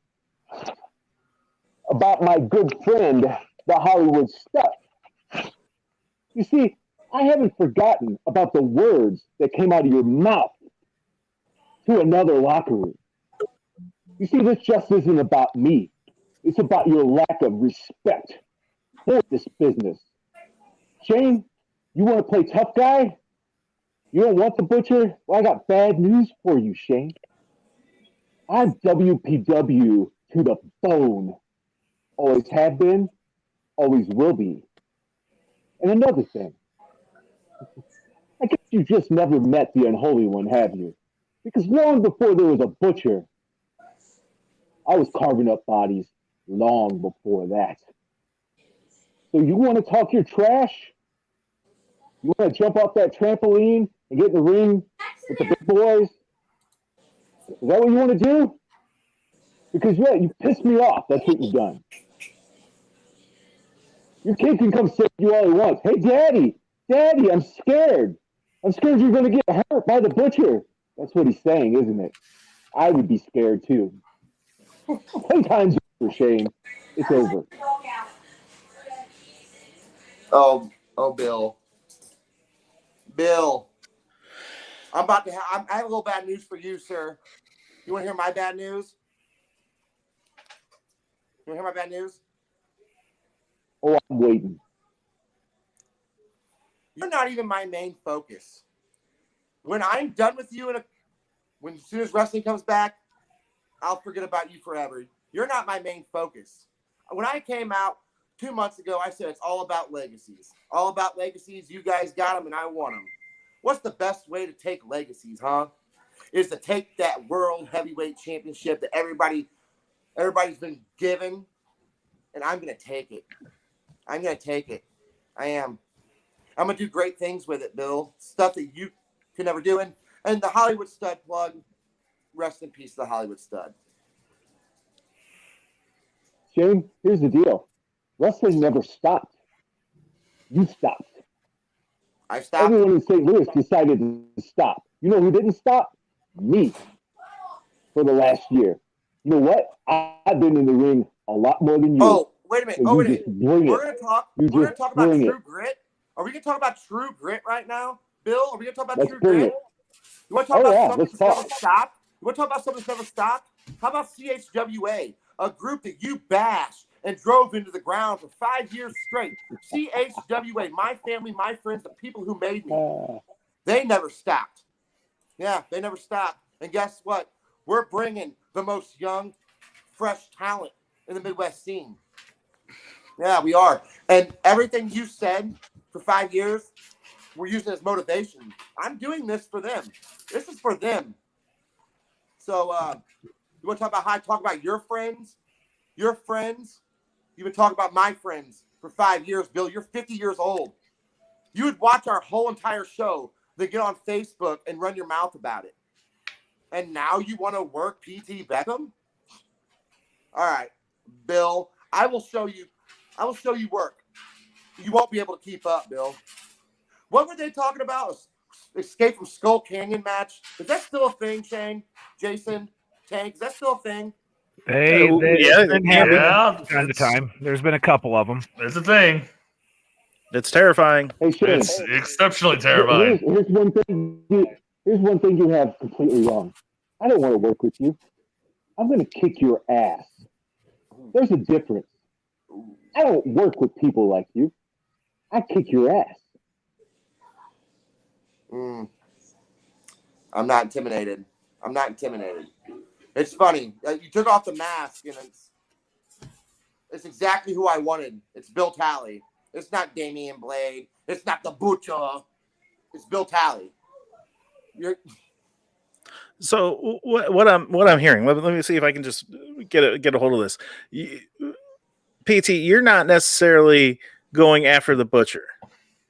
Speaker 6: about my good friend, the Hollywood Stuff. You see, I haven't forgotten about the words that came out of your mouth to another locker room. You see, this just isn't about me. It's about your lack of respect for this business. Shane, you want to play tough guy? You don't want the Butcher? Well, I got bad news for you, Shane. I'm WPW to the bone. Always have been, always will be. And another thing. I guess you just never met the unholy one, have you? Because long before there was a Butcher, I was carving up bodies long before that. So you want to talk your trash? You want to jump off that trampoline and get in the ring with the big boys? Is that what you want to do? Because, yeah, you pissed me off. That's what you've done. Your kid can come save you all he wants. Hey, Daddy, I'm scared. I'm scared you're going to get hurt by the Butcher. That's what he's saying, isn't it? I would be scared, too. Playtime's over, Shane. It's over.
Speaker 5: Oh, Bill. Bill, I have a little bad news for you, sir. You want to hear my bad news? You want to hear my bad news?
Speaker 6: Oh, I'm waiting.
Speaker 5: You're not even my main focus. When I'm done with you, as soon as wrestling comes back, I'll forget about you forever. You're not my main focus. When I came out 2 months ago, I said it's all about legacies. All about legacies. You guys got them, and I want them. What's the best way to take legacies, huh? Is to take that World Heavyweight Championship that everybody's been given, and I'm going to take it. I'm going to take it. I am. I'm going to do great things with it, Bill. Stuff that you can never do. And the Hollywood Stud plug, rest in peace, the Hollywood Stud.
Speaker 6: Shane, here's the deal. Wrestling never stopped. You stopped.
Speaker 5: I stopped.
Speaker 6: Everyone in St. Louis decided to stop. You know who didn't stop? Me. For the last year. You know what? I've been in the ring a lot more than you.
Speaker 5: Oh, wait a minute.
Speaker 6: So we're
Speaker 5: We're going to talk about True Grit. Are we going to talk about True Grit right now? Bill, are we going to talk about True Grit? You want to talk about something that's never stopped? You want to talk about something that's never stopped? How about CHWA, a group that you bashed and drove into the ground for 5 years straight? CHWA, my family, my friends, the people who made me, they never stopped. Yeah, they never stopped. And guess what? We're bringing the most young, fresh talent in the Midwest scene. Yeah, we are. And everything you said for 5 years, we're using as motivation. I'm doing this for them. This is for them. So you want to talk about how I talk about your friends? Your friends? You've been talking about my friends for 5 years, Bill. You're 50 years old. You would watch our whole entire show, then get on Facebook and run your mouth about it. And now you want to work PT Beckham? All right, Bill, I will show you work. You won't be able to keep up, Bill. What were they talking about? Escape from Skull Canyon match? Is that still a thing, Shane? Jason? Tank? Is that still a thing?
Speaker 1: It's been happening time to time. There's been a couple of them.
Speaker 3: It's a thing.
Speaker 2: It's terrifying.
Speaker 6: Hey, Shane,
Speaker 3: It's exceptionally terrifying.
Speaker 6: Here's one thing you have completely wrong. I don't want to work with you. I'm going to kick your ass. There's a difference. I don't work with people like you. I kick your ass.
Speaker 5: I'm not intimidated. It's funny. You took off the mask, and it's exactly who I wanted. It's Bill Talley. It's not Damian Blade. It's not the Butcher. It's Bill Talley.
Speaker 2: So what I'm hearing. Let me see if I can just get a hold of this. PT, you're not necessarily going after the Butcher,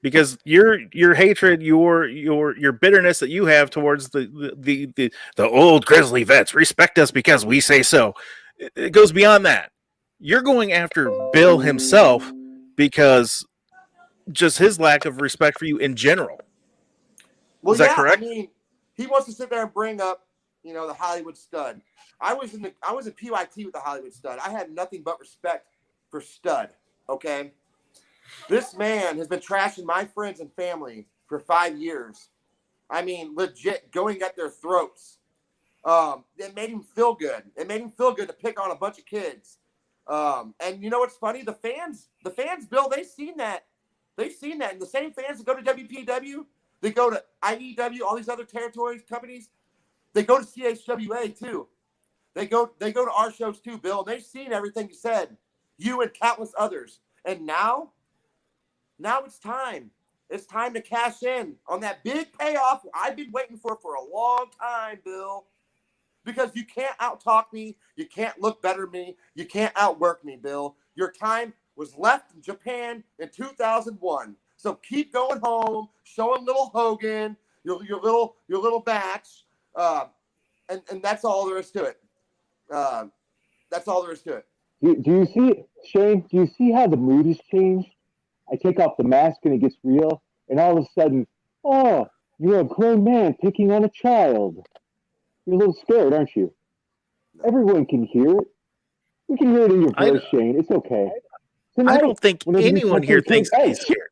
Speaker 2: because your hatred, your bitterness that you have towards the old grizzly vets, respect us because we say so. It goes beyond that. You're going after Bill himself because just his lack of respect for you in general.
Speaker 5: Well,
Speaker 2: is that correct?
Speaker 5: I mean, he wants to sit there and bring up, the Hollywood Stud. I was in PYT with the Hollywood Stud. I had nothing but respect for Stud. Okay. This man has been trashing my friends and family for 5 years. I mean, legit going at their throats. It made him feel good. It made him feel good to pick on a bunch of kids. And you know what's funny? The fans, Bill, they've seen that. And the same fans that go to WPW, they go to IEW, all these other territories, companies, they go to CHWA too. They go to our shows too, Bill. And they've seen everything you said, you and countless others. And now it's time. It's time to cash in on that big payoff I've been waiting for a long time, Bill. Because you can't out-talk me. You can't look better than me. You can't outwork me, Bill. Your time was left in Japan in 2001. So keep going home, showing little Hogan, your little batch, and that's all there is to it. That's all there is to it.
Speaker 6: Do you see it, Shane? Do you see how the mood has changed? I take off the mask and it gets real, and all of a sudden, oh, you're a grown man picking on a child. You're a little scared, aren't you? Everyone can hear it. We can hear it in your voice, Shane. It's okay. Tonight,
Speaker 2: I don't think anyone here thinks he's scared.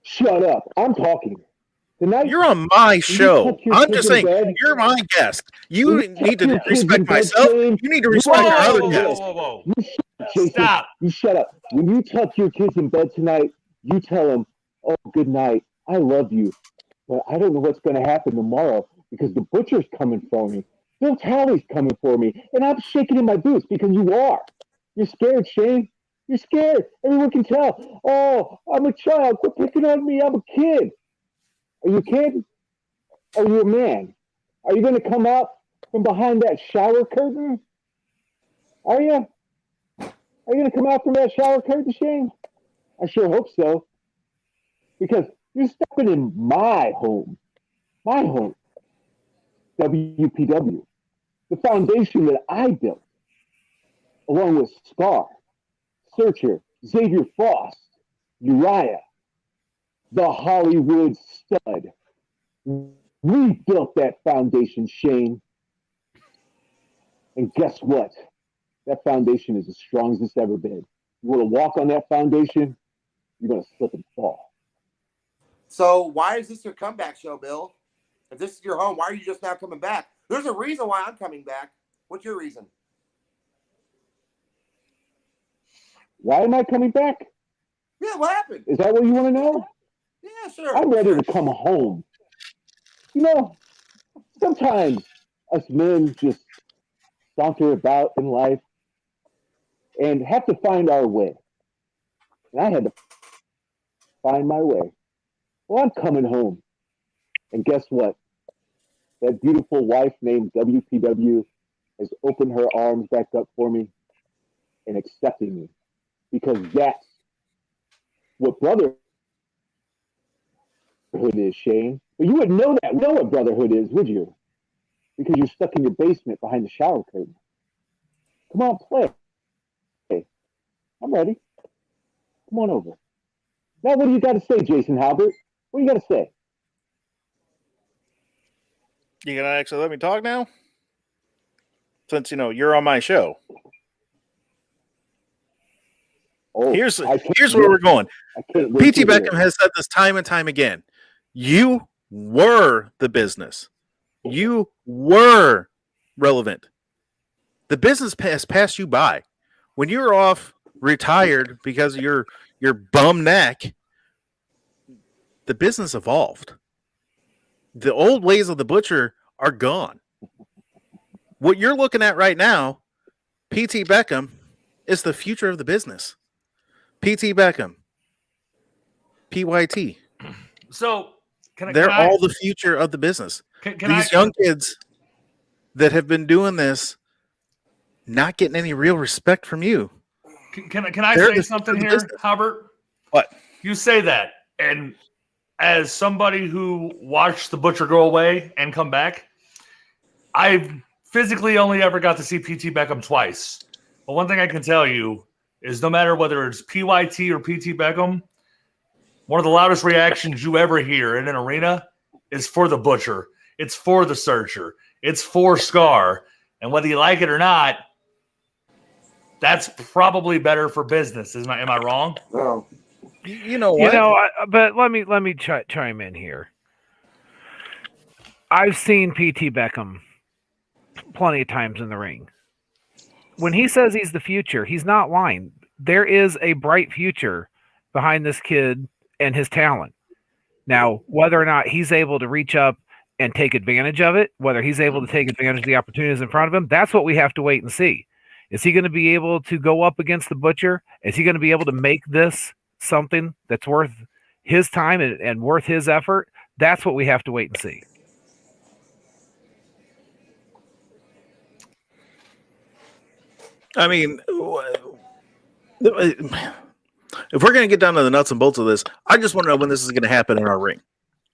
Speaker 6: Shut up. I'm talking. Tonight,
Speaker 2: You're on my show.
Speaker 6: tuck your
Speaker 2: I'm
Speaker 6: kids
Speaker 2: just
Speaker 6: in
Speaker 2: saying,
Speaker 6: bed?
Speaker 2: you're my guest. You
Speaker 6: Will you
Speaker 2: need
Speaker 6: tuck
Speaker 2: to
Speaker 6: your kids in
Speaker 2: respect
Speaker 6: bed,
Speaker 2: myself.
Speaker 6: Shane?
Speaker 2: You need to
Speaker 6: You
Speaker 2: respect
Speaker 6: are
Speaker 2: our
Speaker 6: my
Speaker 2: other
Speaker 3: whoa,
Speaker 2: guests.
Speaker 3: whoa, whoa.
Speaker 6: You shut up, Jason.
Speaker 3: Stop.
Speaker 6: You shut up. When you tuck your kids in bed tonight, you tell them, "Oh, good night. I love you, but I don't know what's going to happen tomorrow because the butcher's coming for me. Bill Talley's coming for me, and I'm shaking in my boots because you are. You're scared, Shane. You're scared. Everyone can tell. Oh, I'm a child. Quit picking on me. I'm a kid. Are you a kid? Are you a man? Are you going to come out from behind that shower curtain? Are you? Are you going to come out from that shower curtain, Shane? I sure hope so. Because you're stepping in my home. My home. WPW. The foundation that I built. Along with Scar, Searcher, Xavier Frost, Uriah, the Hollywood stud. We built that foundation, Shane. And guess what? That foundation is as strong as it's ever been. You want to walk on that foundation, you're going to slip and fall.
Speaker 5: So why is this your comeback show, Bill? If this is your home, why are you just now coming back? There's a reason why I'm coming back. What's your reason?
Speaker 6: Why am I coming back?
Speaker 5: Yeah, what happened?
Speaker 6: Is that what you want to know?
Speaker 5: Yeah, sure.
Speaker 6: I'm ready to come home. You know, sometimes us men just saunter about in life and have to find our way. And I had to find my way. Well, I'm coming home. And guess what? That beautiful wife named WPW has opened her arms back up for me and accepted me. Because that's what brotherhood is, Shane. But you wouldn't know what brotherhood is, would you? Because you're stuck in your basement behind the shower curtain. Come on, play. Hey, I'm ready. Come on over. Now, what do you got to say, Jason Halbert? What do you got to say?
Speaker 2: You gonna actually let me talk now? Since you're on my show.
Speaker 6: Oh,
Speaker 2: Here's
Speaker 6: I can't
Speaker 2: where
Speaker 6: wait.
Speaker 2: we're going.
Speaker 6: I can't wait
Speaker 2: PT
Speaker 6: to hear
Speaker 2: Beckham
Speaker 6: it.
Speaker 2: has said this time and time again. You were the business. You were relevant. The business has passed you by. When you were off retired because of your bum neck, the business evolved. The old ways of the butcher are gone. What you're looking at right now, PT Beckham, is the future of the business. PT Beckham, PYT.
Speaker 3: So
Speaker 2: They're all the future of the business. These young kids that have been doing this, not getting any real respect from you.
Speaker 3: Can I say something here, Albert?
Speaker 2: What?
Speaker 3: You say that, and as somebody who watched the butcher go away and come back, I've physically only ever got to see PT Beckham twice. But one thing I can tell you is no matter whether it's PYT or PT Beckham, one of the loudest reactions you ever hear in an arena is for the butcher. It's for the searcher. It's for Scar. And whether you like it or not, that's probably better for business. Am I wrong?
Speaker 5: No.
Speaker 2: You know what?
Speaker 1: But let me chime in here. I've seen PT Beckham plenty of times in the ring. When he says he's the future, he's not lying. There is a bright future behind this kid and his talent. Now, whether or not he's able to reach up and take advantage of it, whether he's able to take advantage of the opportunities in front of him, that's what we have to wait and see. Is he going to be able to go up against the butcher? Is he going to be able to make this something that's worth his time and worth his effort? That's what we have to wait and see.
Speaker 2: I mean, if we're going to get down to the nuts and bolts of this, I just want to know when this is going to happen in our ring.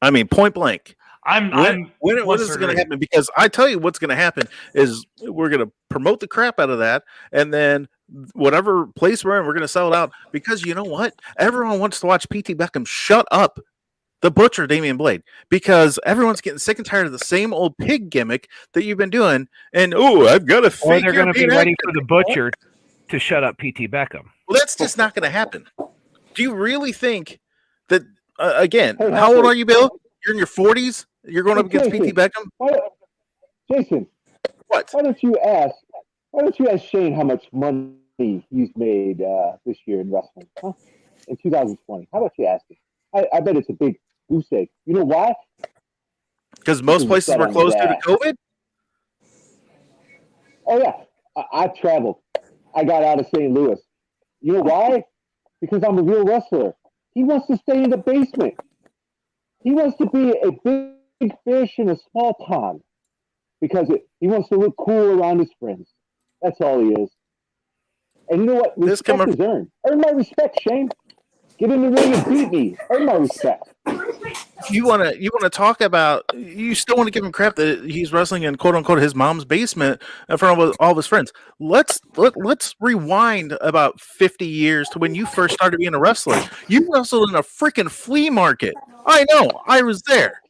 Speaker 2: I mean, point blank. When is this going to happen? Because I tell you what's going to happen is we're going to promote the crap out of that, and then whatever place we're in, we're going to sell it out. Because you know what? Everyone wants to watch PT Beckham shut up the butcher, Damian Blade, because everyone's getting sick and tired of the same old pig gimmick that you've been doing. And I've got to figure.
Speaker 1: Or they're going to be ready for the butcher to shut up PT Beckham.
Speaker 2: Well, that's just not going to happen. Do you really think that? Again, how old are you, Bill? You're in your 40s. You're going up against PT Beckham.
Speaker 6: Jason,
Speaker 2: What?
Speaker 6: why don't you ask Shane how much money he's made this year in wrestling? Huh? In 2020. How about you ask him? I bet it's a big goose egg. You know why?
Speaker 2: Because most places were closed due to COVID.
Speaker 6: Oh yeah, I traveled. I got out of St. Louis. You know why? Because I'm a real wrestler. He wants to stay in the basement. He wants to be a big fish in a small pond because he wants to look cool around his friends. That's all he is. And you know what? Respect is earned. Earn my respect, Shane. Get in the ring and beat me. Earn my respect.
Speaker 2: You want to talk about? You still want to give him crap that he's wrestling in quote unquote his mom's basement in front of all of his friends. Let's rewind about 50 years to when you first started being a wrestler. You wrestled in a freaking flea market. I know. I was there.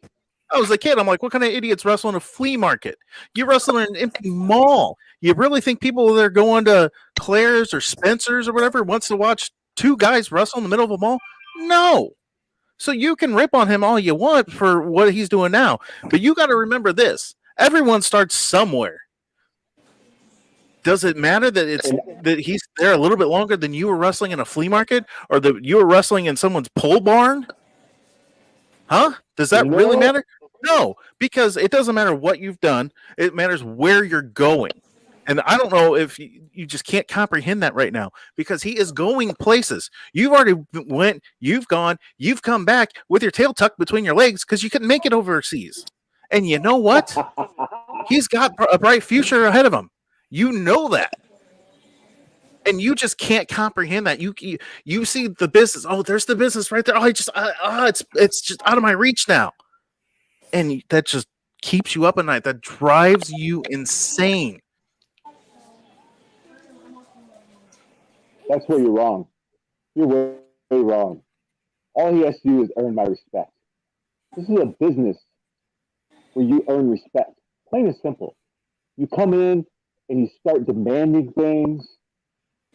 Speaker 2: I was a kid. I'm like, what kind of idiots wrestle in a flea market? You wrestle in an empty mall. You really think people that are going to Claire's or Spencer's or whatever wants to watch two guys wrestle in the middle of a mall? No. So you can rip on him all you want for what he's doing now. But you got to remember this. Everyone starts somewhere. Does it matter that he's there a little bit longer than you were wrestling in a flea market or that you were wrestling in someone's pole barn? Huh? Does that really matter? No, because it doesn't matter what you've done. It matters where you're going. And I don't know if you just can't comprehend that right now because he is going places. You've already went, you've gone, you've come back with your tail tucked between your legs because you couldn't make it overseas. And you know what? He's got a bright future ahead of him. You know that. And you just can't comprehend that. You see the business. Oh, there's the business right there. Oh, it's just out of my reach now. And that just keeps you up at night. That drives you insane.
Speaker 6: That's where you're wrong. You're way wrong. All he has to do is earn my respect. This is a business where you earn respect. Plain and simple. You come in and you start demanding things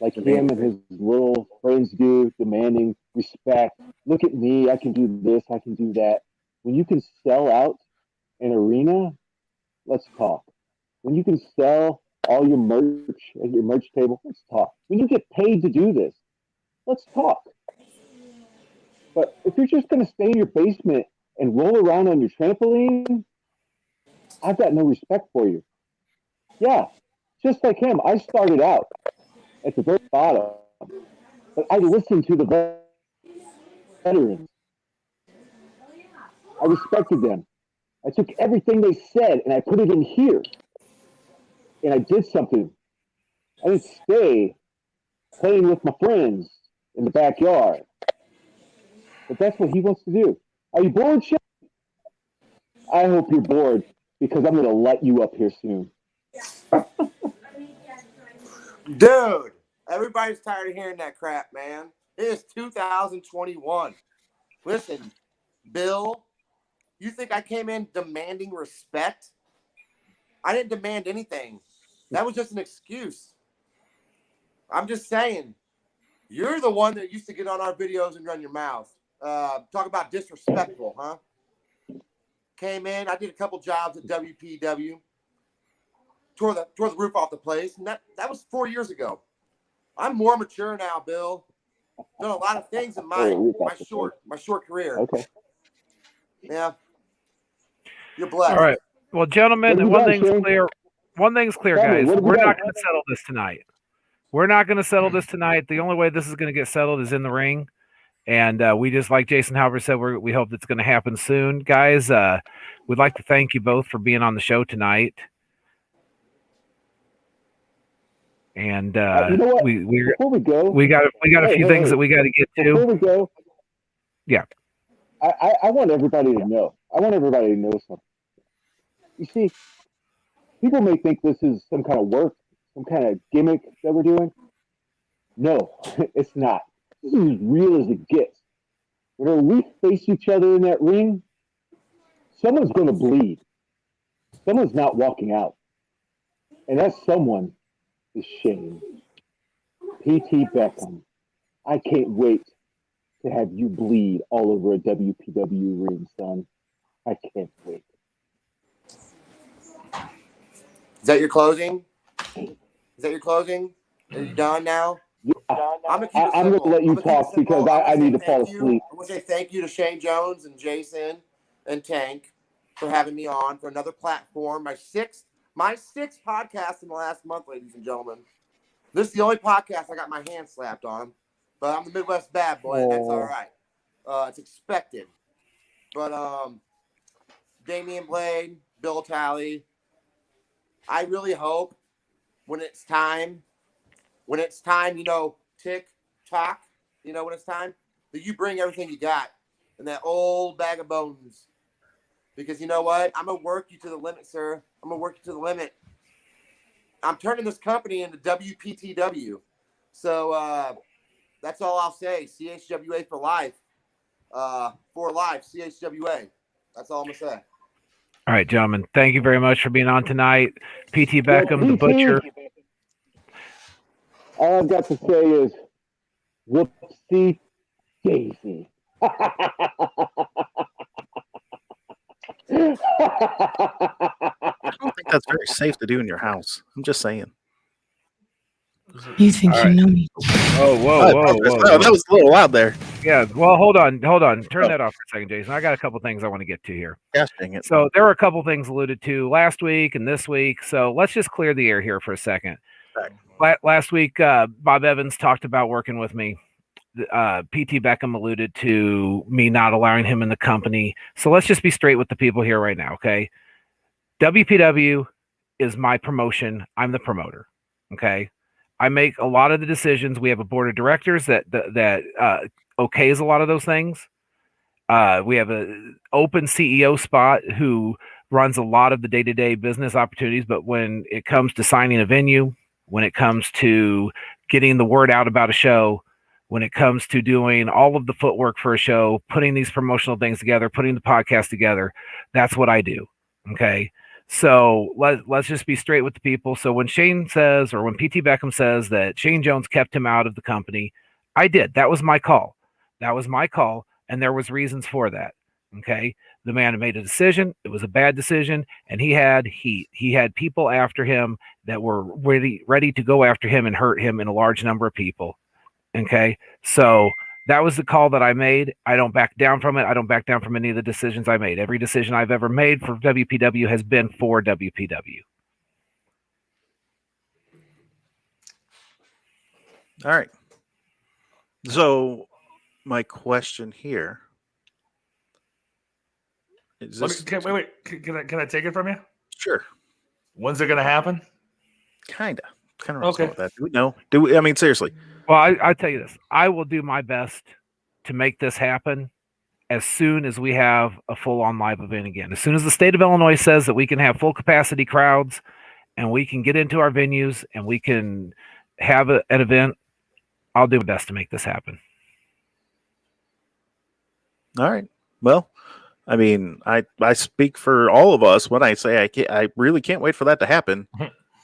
Speaker 6: like him and his little friends do, demanding respect. Look at me. I can do this. I can do that. When you can sell out an arena, let's talk. When you can sell all your merch at your merch table, let's talk. When you get paid to do this, let's talk. But if you're just going to stay in your basement and roll around on your trampoline, I've got no respect for you. Yeah, just like him, I started out at the very bottom, but I listened to the veterans. I respected them. I took everything they said and I put it in here. And I did something. I didn't stay playing with my friends in the backyard. But that's what he wants to do. Are you bored, Shane? I hope you're bored because I'm going to light you up here soon.
Speaker 5: Dude, everybody's tired of hearing that crap, man. It is 2021. Listen, Bill, you think I came in demanding respect? I didn't demand anything. That was just an excuse. I'm just saying, you're the one that used to get on our videos and run your mouth. Talk about disrespectful, huh? Came in, I did a couple jobs at WPW, tore the roof off the place, and that was 4 years ago. I'm more mature now, Bill. Done a lot of things in my short career.
Speaker 6: Okay.
Speaker 5: Yeah. You're blessed.
Speaker 1: All right. Well, gentlemen, one thing's clear, guys. We're not going to settle this tonight. We're not going to settle this tonight. The only way this is going to get settled is in the ring. And we just, like Jason Halbert said, we hope it's going to happen soon. Guys, we'd like to thank you both for being on the show tonight. And
Speaker 6: you know what? Before we go,
Speaker 1: we got a few things that we got to get to.
Speaker 6: Before we go,
Speaker 1: yeah,
Speaker 6: I want everybody to know. I want everybody to know something. You see, people may think this is some kind of work, some kind of gimmick that we're doing. No, it's not. This is as real as it gets. Whenever we face each other in that ring, someone's going to bleed. Someone's not walking out. And that someone is Shane. PT Beckham. I can't wait to have you bleed all over a WPW ring, son. I can't wait.
Speaker 5: Is that your closing? Are you done now?
Speaker 6: Yeah,
Speaker 5: I'm gonna keep it
Speaker 6: I'm
Speaker 5: simple.
Speaker 6: going to let you
Speaker 5: I'm gonna keep it
Speaker 6: talk because
Speaker 5: simple.
Speaker 6: I need to fall
Speaker 5: Thank you.
Speaker 6: asleep.
Speaker 5: I'm gonna say thank you to Shane Jones and Jason and Tank for having me on for another platform. My sixth podcast in the last month, ladies and gentlemen. This is the only podcast I got my hand slapped on, but I'm the Midwest bad boy, and that's all right. It's expected. But Damian Blade, Bill Talley, I really hope when it's time, tick tock, when it's time, that you bring everything you got in that old bag of bones. Because you know what? I'm going to work you to the limit, sir. I'm going to work you to the limit. I'm turning this company into WPTW. So that's all I'll say. CHWA for life. For life, CHWA. That's all I'm going to say.
Speaker 1: All right, gentlemen. Thank you very much for being on tonight. PT Beckham, the Butcher.
Speaker 6: All I've got to say is, whoopsie daisy.
Speaker 2: I don't think that's very safe to do in your house. I'm just saying.
Speaker 7: You think
Speaker 1: All
Speaker 7: you
Speaker 1: right.
Speaker 7: know me?
Speaker 1: Oh, whoa.
Speaker 2: That was a little loud there.
Speaker 1: Yeah, well, hold on. Turn that off for a second, Jason. I got a couple things I want to get to here.
Speaker 2: Gosh dang it.
Speaker 1: So there were a couple things alluded to last week and this week. So let's just clear the air here for a second.
Speaker 2: Right.
Speaker 1: Last week, Bob Evans talked about working with me. PT Beckham alluded to me not allowing him in the company. So let's just be straight with the people here right now, okay? WPW is my promotion. I'm the promoter, okay? I make a lot of the decisions. We have a board of directors that okays a lot of those things. We have an open CEO spot who runs a lot of the day-to-day business opportunities. But when it comes to signing a venue, when it comes to getting the word out about a show, when it comes to doing all of the footwork for a show, putting these promotional things together, putting the podcast together, that's what I do. Okay. So let's just be straight with the people. So when Shane says, or when PT Beckham says that Shane Jones kept him out of the company, I did. That was my call. And there was reasons for that. Okay. The man had made a decision. It was a bad decision. And he had heat. He had people after him that were ready to go after him and hurt him in a large number of people. Okay. So that was the call that I made. I don't back down from it. I don't back down from any of the decisions I made. Every decision I've ever made for WPW has been for WPW.
Speaker 2: All right. So my question here is this...
Speaker 3: Wait. Can I take it from you?
Speaker 2: Sure.
Speaker 3: When's it going to happen?
Speaker 2: Kind of
Speaker 3: Okay.
Speaker 2: with that. Do we know? Do we? I mean, seriously.
Speaker 1: Well, I'll tell you this. I will do my best to make this happen as soon as we have a full-on live event again. As soon as the state of Illinois says that we can have full-capacity crowds and we can get into our venues and we can have an event, I'll do my best to make this happen.
Speaker 2: All right. Well, I mean, I speak for all of us when I say I really can't wait for that to happen.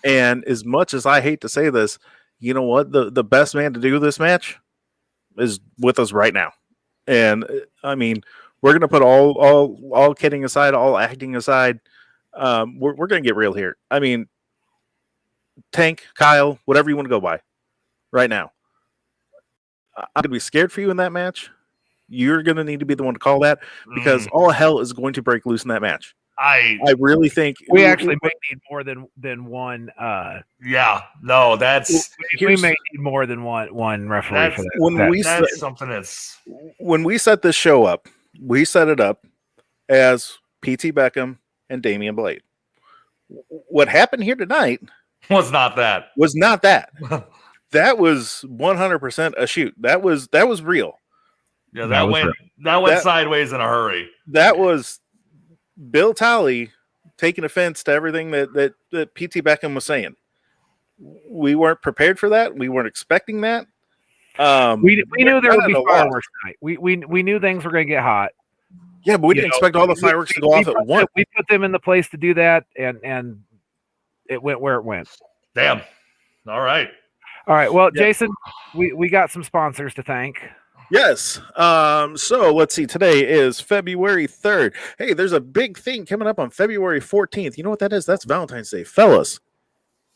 Speaker 2: And as much as I hate to say this, you know what? The best man to do this match is with us right now. And I mean, we're gonna put all kidding aside, all acting aside. We're gonna get real here. I mean, Tank, Kyle, whatever you want to go by, right now. I'm gonna be scared for you in that match. You're gonna need to be the one to call that because all hell is going to break loose in that match. I really think
Speaker 1: we actually may need more than one.
Speaker 3: Yeah, no, that's
Speaker 1: we may need more than one referee for that.
Speaker 2: When we set this show up, we set it up as PT Beckham and Damian Blade. What happened here tonight
Speaker 3: was not that.
Speaker 2: That was 100% a shoot. That was real.
Speaker 3: Yeah, that went sideways in a hurry.
Speaker 2: That was Bill Talley taking offense to everything that PT Beckham was saying. We weren't prepared for that. We weren't expecting that.
Speaker 1: We knew there would be fireworks tonight. We knew things were going to get hot.
Speaker 2: Yeah, but we didn't expect all the fireworks to go off at once.
Speaker 1: We put them in the place to do that, and it went where it went.
Speaker 3: Damn. All right.
Speaker 1: Well, Jason, we got some sponsors to thank.
Speaker 2: Yes. So let's see. Today is February 3rd. Hey, there's a big thing coming up on February 14th. You know what that is? That's Valentine's Day. Fellas,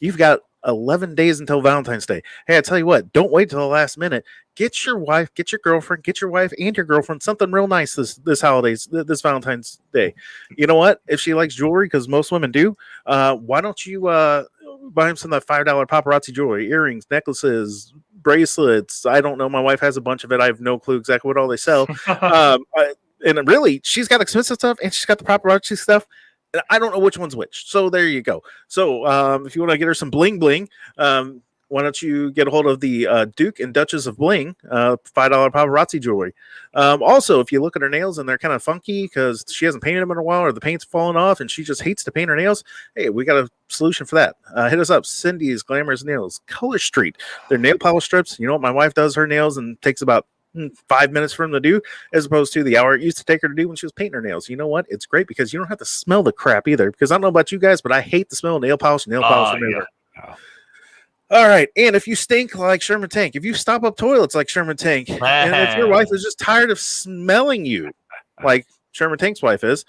Speaker 2: you've got 11 days until Valentine's Day. Hey, I tell you what, don't wait till the last minute. Get your wife, get your girlfriend, get your wife and your girlfriend something real nice this holidays, this Valentine's Day. You know what? If she likes jewelry, because most women do, why don't you buy him some of that $5 paparazzi jewelry, earrings, necklaces, bracelets. I don't know. My wife has a bunch of it. I have no clue exactly what all they sell. And really, she's got expensive stuff and she's got the paparazzi stuff. I don't know which one's which. So there you go. So if you want to get her some bling bling, why don't you get a hold of the Duke and Duchess of Bling, $5 paparazzi jewelry. Also, if you look at her nails and they're kind of funky because she hasn't painted them in a while or the paint's fallen off and she just hates to paint her nails, hey, we got a solution for that. Hit us up, Cindy's Glamorous Nails, Color Street. They're nail polish strips. You know what? My wife does her nails and takes about 5 minutes for them to do, as opposed to the hour it used to take her to do when she was painting her nails. You know what? It's great because you don't have to smell the crap either. Because I don't know about you guys, but I hate the smell of nail polish remover.
Speaker 1: Yeah.
Speaker 2: All right. And if you stink like Sherman Tank, if you stop up toilets like Sherman Tank, and if your wife is just tired of smelling you like Sherman Tank's wife is,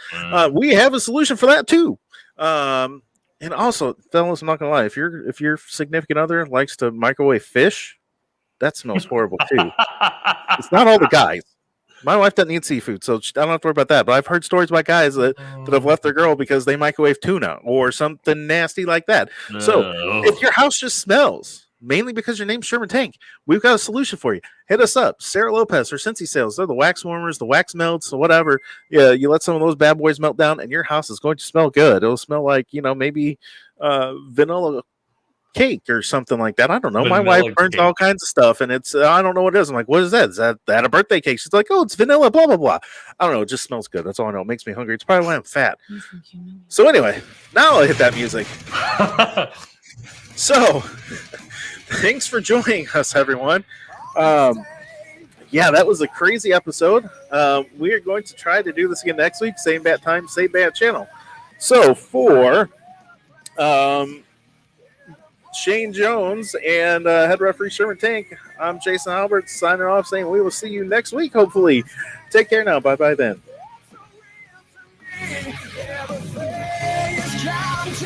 Speaker 2: we have a solution for that too. And also, fellas, I'm not gonna lie, if your significant other likes to microwave fish, that smells horrible too. It's not all the guys. My wife doesn't eat seafood, so I don't have to worry about that. But I've heard stories about guys that have left their girl because they microwave tuna or something nasty like that. So if your house just smells, mainly because your name's Sherman Tank, we've got a solution for you. Hit us up, Sarah Lopez or Cincy Sales. They're the wax warmers, the wax melts, or whatever. Yeah, you let some of those bad boys melt down, and your house is going to smell good. It'll smell like, maybe vanilla cake or something like that. I don't know. My wife burns all kinds of stuff, and it's I don't know what it is. I'm like, what is that? Is that a birthday cake? She's like, oh, it's vanilla, blah blah blah. I don't know. It just smells good. That's all I know. It makes me hungry. It's probably why I'm fat. So anyway, now I'll hit that music. So thanks for joining us, everyone. Yeah, that was a crazy episode. We are going to try to do this again next week. Same bat time, same bat channel. So for Shane Jones and head referee Sherman Tank, I'm Jason Albert signing off saying we will see you next week, hopefully. Take care now. Bye-bye then.